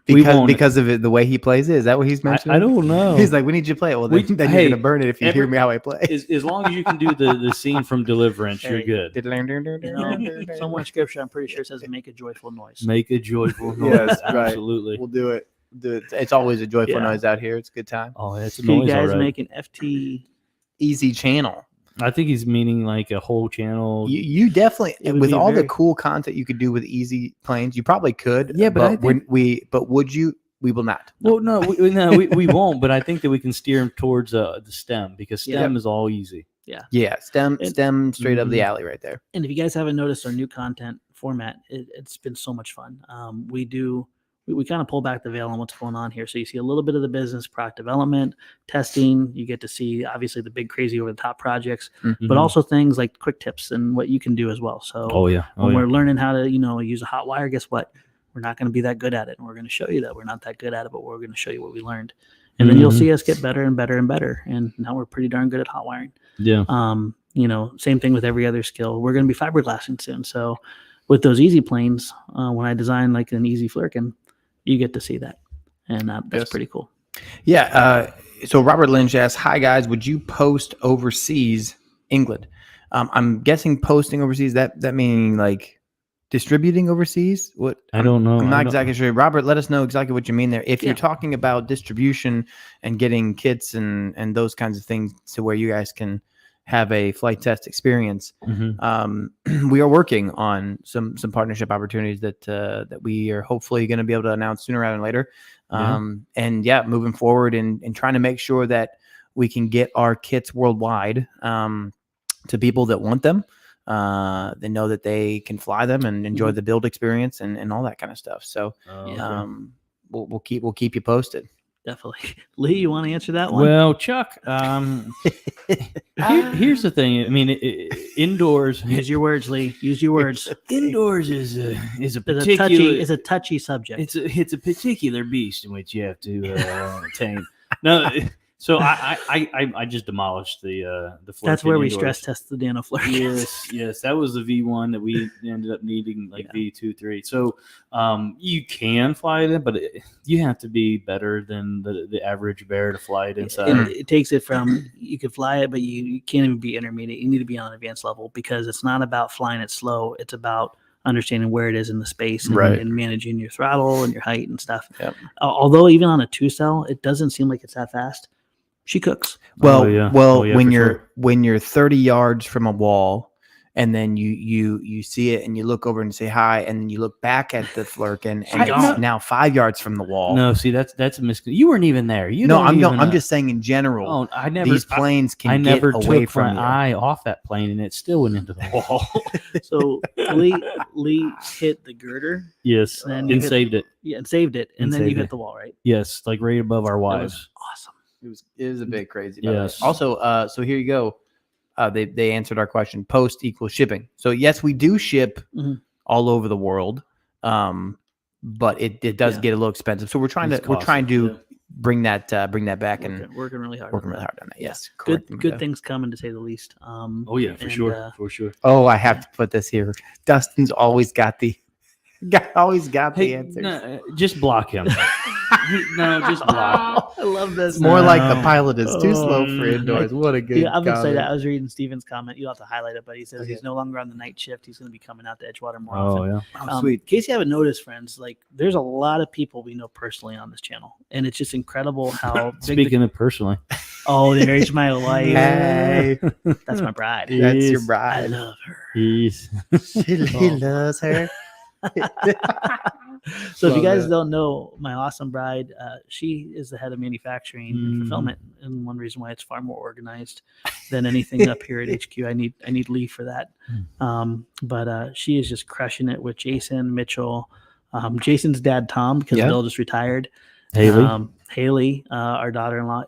because won't. because of it, the way he plays it. Is that what he's mentioning? I don't know. He's like, we need you to play it. Well, then, then hey, you're gonna burn it if you hear me how I play. as long as you can do the scene from Deliverance, you're Hey. good. You know, somewhere in scripture, I'm pretty sure it says make a joyful noise. Make a joyful noise. Yes, right. Absolutely. We'll do it. It's always a joyful Yeah. noise out here. It's a good time. Oh, it's a Can you noise, guys all right. make an FT? Easy channel. I think he's meaning like a whole channel. You definitely, It would with be all the very- cool content you could do with easy planes, you probably could. Yeah, but I when but would you? We will not. Well, no, we won't. But I think that we can steer him towards the stem because stem is all easy. Yeah, stem straight up the Mhm. alley right there. And if you guys haven't noticed our new content format, it's been so much fun. We kind of pull back the veil on what's going on here. So you see a little bit of the business, product development, testing. You get to see obviously the big crazy over the top projects, but also things like quick tips and what you can do as well. So Oh yeah. Oh, when yeah. we're learning how to, use a hot wire, guess what? We're not going to be that good at it. And we're going to show you that we're not that good at it, but we're going to show you what we learned. And then you'll Mhm. see us get better and better and better. And now we're pretty darn good at hot wiring. Yeah. Same thing with every other skill. We're going to be fiberglassing soon. So with those easy planes, when I design like an easy flirkin, you get to see that. And that's Yes. pretty cool. Yeah. So Robert Lynch asks, "Hi guys, would you post overseas, England?" I'm guessing posting overseas. That meaning like distributing overseas. What? I don't know. I'm I not don't- exactly sure. Robert, let us know exactly what you mean there. If Yeah. you're talking about distribution and getting kits and those kinds of things to where you guys can have a flight test experience, Mhm. we are working on some partnership opportunities that we are hopefully going to be able to announce sooner rather than later. Moving forward and trying to make sure that we can get our kits worldwide to people that want them. They know that they can fly them and enjoy the build experience and all that kind of stuff. So Yeah. we'll keep you posted. Definitely. Lee, you want to answer that one? Well, Chuck, here's the thing. I mean, indoors, Use your words, Lee. Use your words. indoors is a It's particular. a touchy subject. It's a particular beast in which you have to tame. No, so I just demolished the. That's Flirkin where we indoors. stress test the Nano Flare. Yes, that was the V1 that we ended up needing, like V2, 3. So you can fly it in, but you have to be better than the average bear to fly it inside. It takes it from you can fly it, but you can't even be intermediate. You need to be on an advanced level because it's not about flying it slow. It's about understanding where it is in the space and, Right. and managing your throttle and your height and stuff. Yep. Although even on a 2-cell, it doesn't seem like it's that fast. She cooks. Well, Oh, yeah, when for you're sure. when you're 30 yards from a wall and then you see it and you look over and say hi, and then you look back at the Flurkin and gone. it's now 5 yards from the wall. No, see that's a you weren't even there. I'm just saying in general. Oh, I never. These planes can I get never away took from my you. eye off that plane, and it still went into the wall. So Lee hit the girder. Yes, And and you saved it. Yeah, and saved it, and And then you saved hit it. the wall, right? Yes, like right above our That wives. was awesome. It was a bit crazy. by the way. Yes. Also, so here you go. They answered our question. Post equals shipping. So yes, we do ship Mhm. all over the world, but it does get a little expensive. So we're trying It's to costly, bring that back and Working really hard. working on really that. hard on that. Yes, Good correct. good things coming, to say the least. Oh yeah, for and, sure, for sure. Oh, I have to put this here. Dustin's always got the answers. No, just block him. Just block. I love this. More like the No. pilot is too slow for indoors. What a good. Yeah, I'm excited. comment. I was reading Steven's comment. You'll have to highlight it, but he says Okay. he's no longer on the night shift. He's going to be coming out to Edgewater more often. Oh yeah. Oh, sweet. In case you haven't noticed, friends, like there's a lot of people we know personally on this channel, and it's just incredible how big. Speaking of personally, Oh, there's my wife. Hey, That's my bride. that's your Yes. I bride. love her. he's He loves her. So if Love you guys that. don't know my awesome bride, she is the head of manufacturing and Mhm. fulfillment, and one reason why it's far more organized than anything up here at HQ. I need Lee for that. But she is just crushing it with Jason, Mitchell, Jason's dad Tom, because Yeah. Bill just retired. Haley. Haley, our daughter-in-law.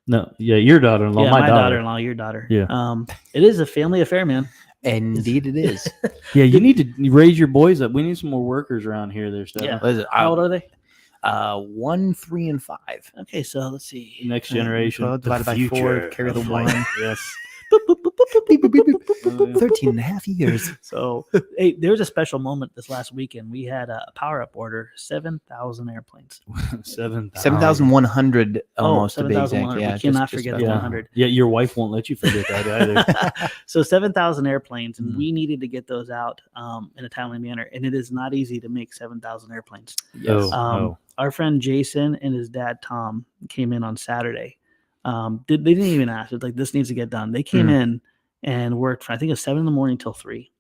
No, yeah, your daughter-in-law, Yeah, my my daughter. daughter-in-law, your daughter. Yeah. It is a family affair, man. Indeed, it is. Yeah, you need to raise your boys up. We need some more workers around here. There's stuff. Yeah. What is it? How old are they? 1, 3, and 5. Okay, so let's see. Next generation. 12 divided by future 4, carry the of 1. life. Yes. 13 and a half years. So hey, there was a special moment this last weekend. We had a power up order, 7,000 airplanes. 7,000. 7,100 almost to be exact. 7,100. Yeah, We cannot just forget about the that. 100. Yeah, your wife won't let you forget that either. So 7,000 airplanes, and Mm. we needed to get those out in a timely manner. And it is not easy to make 7,000 airplanes. Yes. Our friend Jason and his dad Tom came in on Saturday. They didn't even ask. It's like, this needs to get done. They came in and worked from, I think it was 7 a.m. till 3,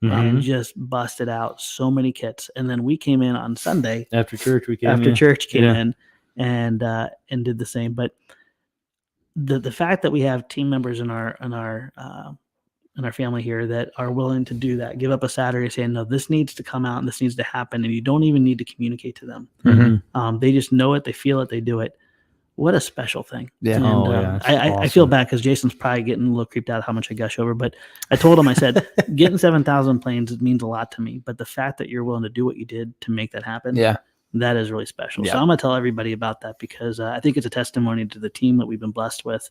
and just busted out so many kits. And then we came in on Sunday After church, we came after in. church came Yeah. in and did the same. But the fact that we have team members in our family here that are willing to do that, give up a Saturday saying, no, this needs to come out and this needs to happen, and you don't even need to communicate to them. Mhm. They just know it, they feel it, they do it. What a special thing. Yeah. And, Oh, yeah, it's I feel awesome. bad because Jason's probably getting a little creeped out how much I gush over, but I told him, I said, getting 7,000 planes, it means a lot to me. But the fact that you're willing to do what you did to make that happen, Yeah. that is really special. Yeah. So I'm going to tell everybody about that because I think it's a testimony to the team that we've been blessed with.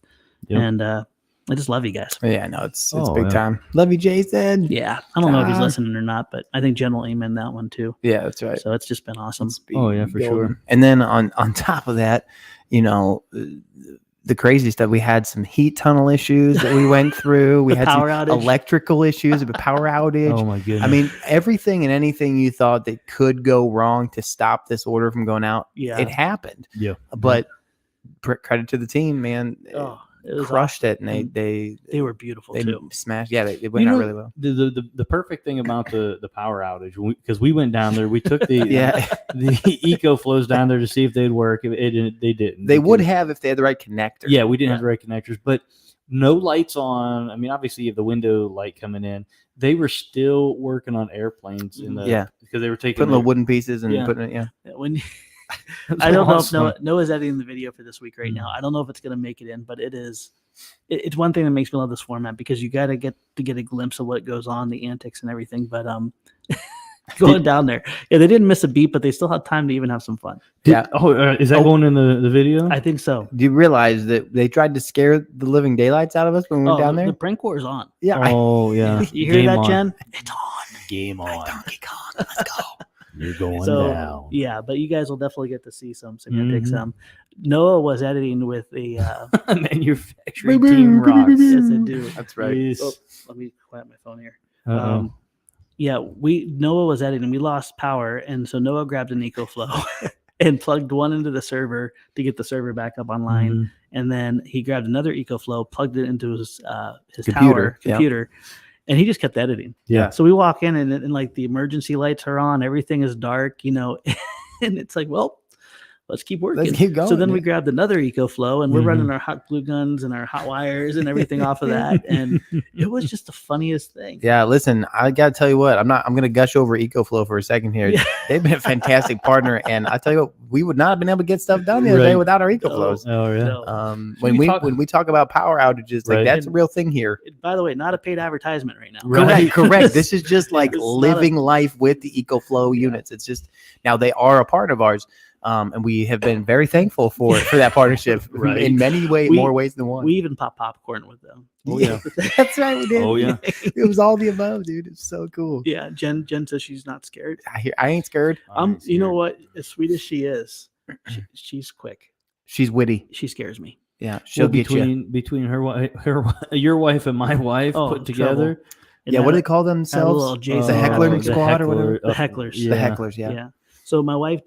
Yep. And I just love you guys. Yeah, no, it's Oh, big yeah. time. Love you, Jason. Yeah. I don't know if he's God. listening or not, but I think Jen will amen that one too. Yeah, that's right. So it's just been awesome. Let's be Oh, yeah, for sure. golden. And then on top of that, you know, the crazy stuff, we had some heat tunnel issues that we went through. We The had some power outage. electrical issues, a power outage. Oh my goodness. I mean, everything and anything you thought that could go wrong to stop this order from going out, Yeah. it happened. Yeah. But credit to the team, man. Oh, it was Crushed it, and And they They were beautiful too. smashed. Yeah, they went out really well. The perfect thing about the power outage, because we went down there, we took the Yeah, the eco flows down there to see if they'd work. They didn't. they would because- have if they had the right connector. Yeah, we didn't have Yeah. the right connectors, but no lights on. I mean, obviously you have the window light coming in. They were still working on airplanes in the Yeah. because they were taking putting little their- wooden pieces and Yeah. putting it. Yeah, When It was I don't know if awesome. Noah's editing the video for this week right now. I don't know if it's going to make it in, but it is. It's one thing that makes me love this format because you got to get a glimpse of what goes on, the antics and everything. But going down there, yeah, they didn't miss a beat, but they still had time to even have some fun. yeah. Oh, is that going in the video? I think so. Do you realize that they tried to scare the living daylights out of us when we went down the there? prank war is on. Yeah, Oh yeah. You hear Game that, on. Jen? It's on. Game on. Donkey Kong, let's go. You're going So down. yeah, but you guys will definitely get to see some Mm-hmm. antics. Noah was editing with the. Manufacturing team rocks. Yes, I do. That's right. Yes. Oh, let me quiet my phone here. Uh-oh. Yeah, Noah was editing. We lost power, and so Noah grabbed an EcoFlow and plugged one into the server to get the server back up online. Mhm. And then he grabbed another EcoFlow, plugged it into his Computer, tower computer, And he just kept editing. Yeah. So we walk in and like the emergency lights are on, everything is dark, you know, and it's like, well, let's keep working. Let's keep going. So then we grabbed another EcoFlow and we're Mm-hmm. running our hot glue guns and our hot wires and everything off of that. And it was just the funniest thing. Yeah, listen, I gotta tell you what, I'm gonna gush over EcoFlow for a second here. Yeah. They've been a fantastic partner, and I tell you what, we would not have been able to get stuff done the other day Right. without our EcoFlows. Oh yeah. So, When we talk about power outages, like Right. that's a real thing here. by the way, not a paid advertisement right now. Right. Correct. This is just like It's not living life with the EcoFlow units. It's just now they are a part of ours. And we have been very thankful for that partnership Right. in many ways, We- more ways than one. We even pop popcorn with them. Oh, yeah. That's right, we did. Oh, yeah. It was all the above, dude. It's so cool. Yeah, Jen says she's not scared. I ain't scared. You know what? As sweet as she is, she's quick. She's witty. She scares me. Yeah, she'll get you. between your wife and my wife Oh, put together. trouble. And Yeah, what do that- they call little themselves? Jason The Heckler the Squad or whatever. The hecklers. Yeah. The hecklers, yeah. Yeah. So my wife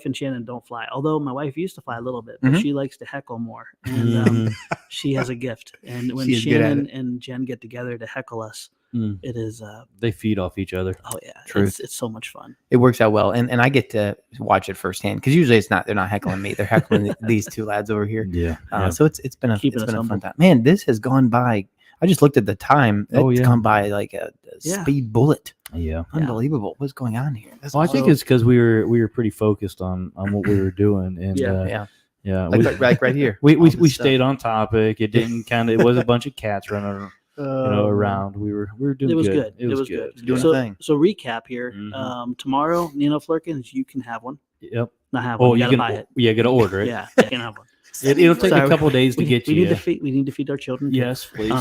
and Shannon don't fly. Although my wife used to fly a little bit, but Mhm. she likes to heckle more, and Mhm. she has a gift. And when She is good at Shannon and Jen get together to heckle us, Mm. it is They feed off each other. oh yeah, Truth. it's so much fun. It works out well, and I get to watch it firsthand because usually they're not heckling me, they're heckling these two lads over here. Yeah. So it's been Keeping a us fun humble. time. Man, this has gone by. I just looked at the time. It's Oh, yeah. gone by like a Yeah. speed bullet. Yeah. Unbelievable. What's going on here? That's Well, I think awesome. it's because we were pretty focused on what we were doing, and Yeah. Yeah. we, Like right here. we All this stuff. stayed on topic. It didn't it was a bunch of cats running around. We were doing It was good. good. It was good. Doing a so, thing. so recap here. Mhm. Tomorrow, Nano Flurkins, you can have one. Yep. Not have one. Oh, you you gotta can buy it. Yeah, got to order it. Yeah, you can have one. It'll take Sorry, a couple of days to get we you. need to feed our children. Yes, please.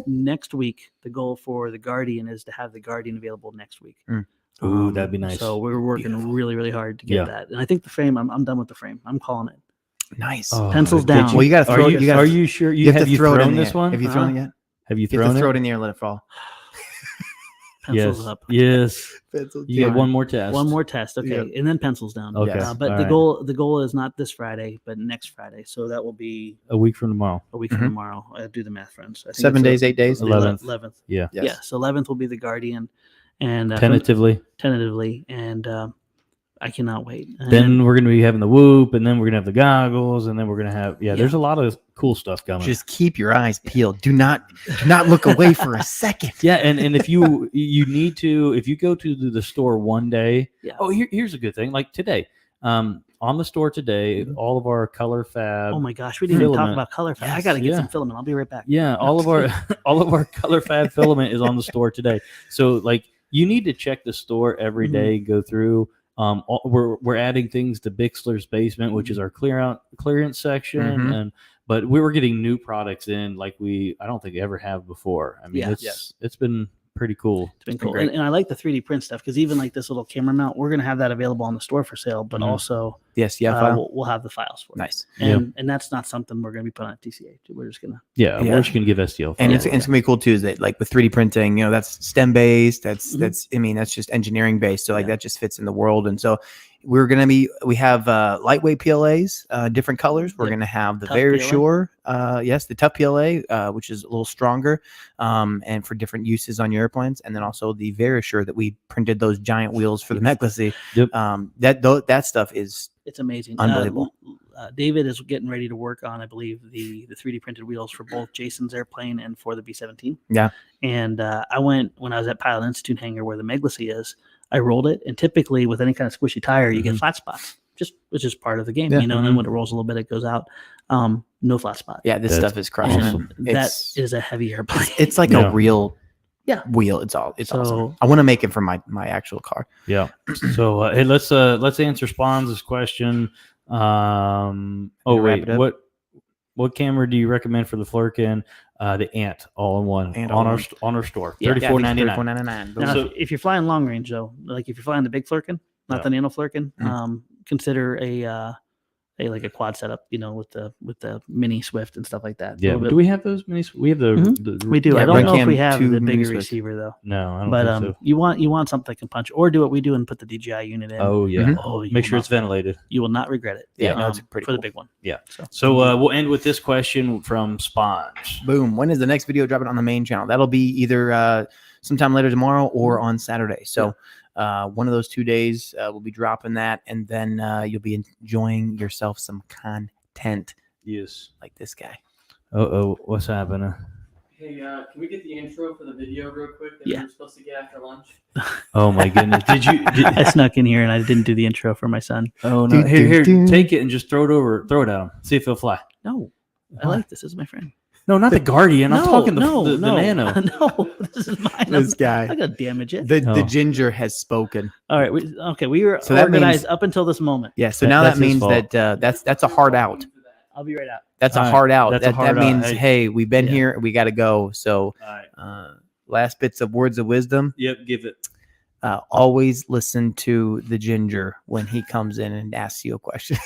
Next week, the goal for the Guardian is to have the Guardian available next week. Ooh, that'd be nice. So we're working really, really hard to get Yeah. that. And I think the frame, I'm done with the frame. I'm calling it. Nice. Oh, Pencils did down. you- Well, you got to throw. Are you sure You have to throw it in thrown the this air. one? Have you thrown it yet? Have you You have thrown to throw it? it in the air and let it fall. Pencils Yes. up. Yes. Pencils You get down. one more test. One more test. Okay. Yeah. And then pencils down. Okay. Yes. But All the right. goal is not this Friday, but next Friday. So that will be A week from tomorrow. a week Mhm. from tomorrow. Do the math, friends. I think 7 it's days, 8 days. 11th. 11th. Yeah. Yes. Yeah. So 11th will be the Guardian, and tentatively, and I cannot wait. And Then we're going to be having the whoop, and then we're going to have the goggles, and then we're going to have Yeah. There's a lot of cool stuff coming. Just keep your eyes peeled. Do not look away for a second. Yeah, and if you need to, if you go to the store one day, Yeah. oh, here's a good thing. Like today, on the store today, all of our color fab. oh my gosh, we didn't even talk Filament. about color. I Yes, got to get yeah. some filament. I'll be right back. Yeah, all of our color fab filament is on the store today. So like you need to check the store every Mhm. day, go through. We're adding things to Bixler's basement, which is our clearance section, Mhm. but we were getting new products in like I don't think ever have before. I mean, Yeah. it's been pretty cool. It's been cool. great. And I like the 3D print stuff because even like this little camera mount, we're going to have that available on the store for sale, but Mhm. also Yes. Yeah. we'll have the files for it. Nice. And that's not something we're going to be putting on TCA. We're just going to. Yeah, Yeah. we're just gonna give STL. And files. it's gonna be cool too. Is that like with 3D printing? You know, that's STEM based. That's I mean, that's just engineering based. So like Yeah. that just fits in the world. And so we have lightweight PLAs, different colors. We're Yep. gonna have the Tough Verisure, yes, the tough PLA, which is a little stronger, and for different uses on your airplanes. And then also the Verisure that we printed those giant wheels for the Mechlesi. Yep. That stuff is It's amazing. Unbelievable. David is getting ready to work on, I believe, the 3D printed wheels for both Jason's airplane and for the B-17. Yeah. And I went when I was at Pilot Institute hangar where the Mechlesi is. I rolled it, and typically with any kind of squishy tire, you get flat spots. Which is part of the game, Yeah. you know. And then when it rolls a little bit, it goes out. No flat spot. yeah. This That's stuff is crushing. awesome. That It's is a heavy airplane. it's like Yeah. a real Yeah. wheel. It's awesome. So- I want to make it for my actual car. Yeah. So hey, let's answer Spawns' question. wrap Wait, it up? what camera do you recommend for the Flurkin? The Ant all in one Ant on all our in on our store. Yeah. $34.99. $34.99. Now, So- if you're flying long range, though, like if you're flying the big Flurkin, not Yeah. the Nano Flurkin, Mm. consider a like a quad setup, you know, with the mini Swift and stuff like that. A Yeah. little bit- Do we have those minis? We have the we do. Yeah, I don't know if Runcam we have 2 the mini bigger Swift. receiver though. No, I don't But think so. you want something that can punch, or do what we do and put the DJI unit in. Oh yeah. Mhm. Oh, you Make will sure not- it's ventilated. You will not regret it. Yeah, no, it's pretty for the cool. big one. Yeah. So So we'll end with this question from Sponge. Boom. When is the next video dropping on the main channel? That'll be either sometime later tomorrow or on Saturday. So one of those 2 days we'll be dropping that, and then you'll be enjoying yourself some content. Yes. Like this guy. Oh, what's happening? Hey, can we get the intro for the video real quick that Yeah. we were supposed to get after lunch? Oh my goodness! I snuck in here and I didn't do the intro for my son. Oh no! Dun, Here, dun, dun. take it and just throw it at him. See if he'll fly. No, I Why? like this. This is my friend. No, not the Guardian. I'm No, talking the no, Nano. No, this is mine. This I'm guy. not gonna damage it. The Oh. ginger has spoken. All right. We were So that organized means- up until this moment. Yeah. So That- now that's that his means fault. that that's a hard out. I'll be right out. That's a All right, hard out. that's a That hard out. means, Hey. hey, we've been Yeah. here. We got to go. So All right. last bits of words of wisdom. Yep. Give it. Always listen to the ginger when he comes in and asks you a question.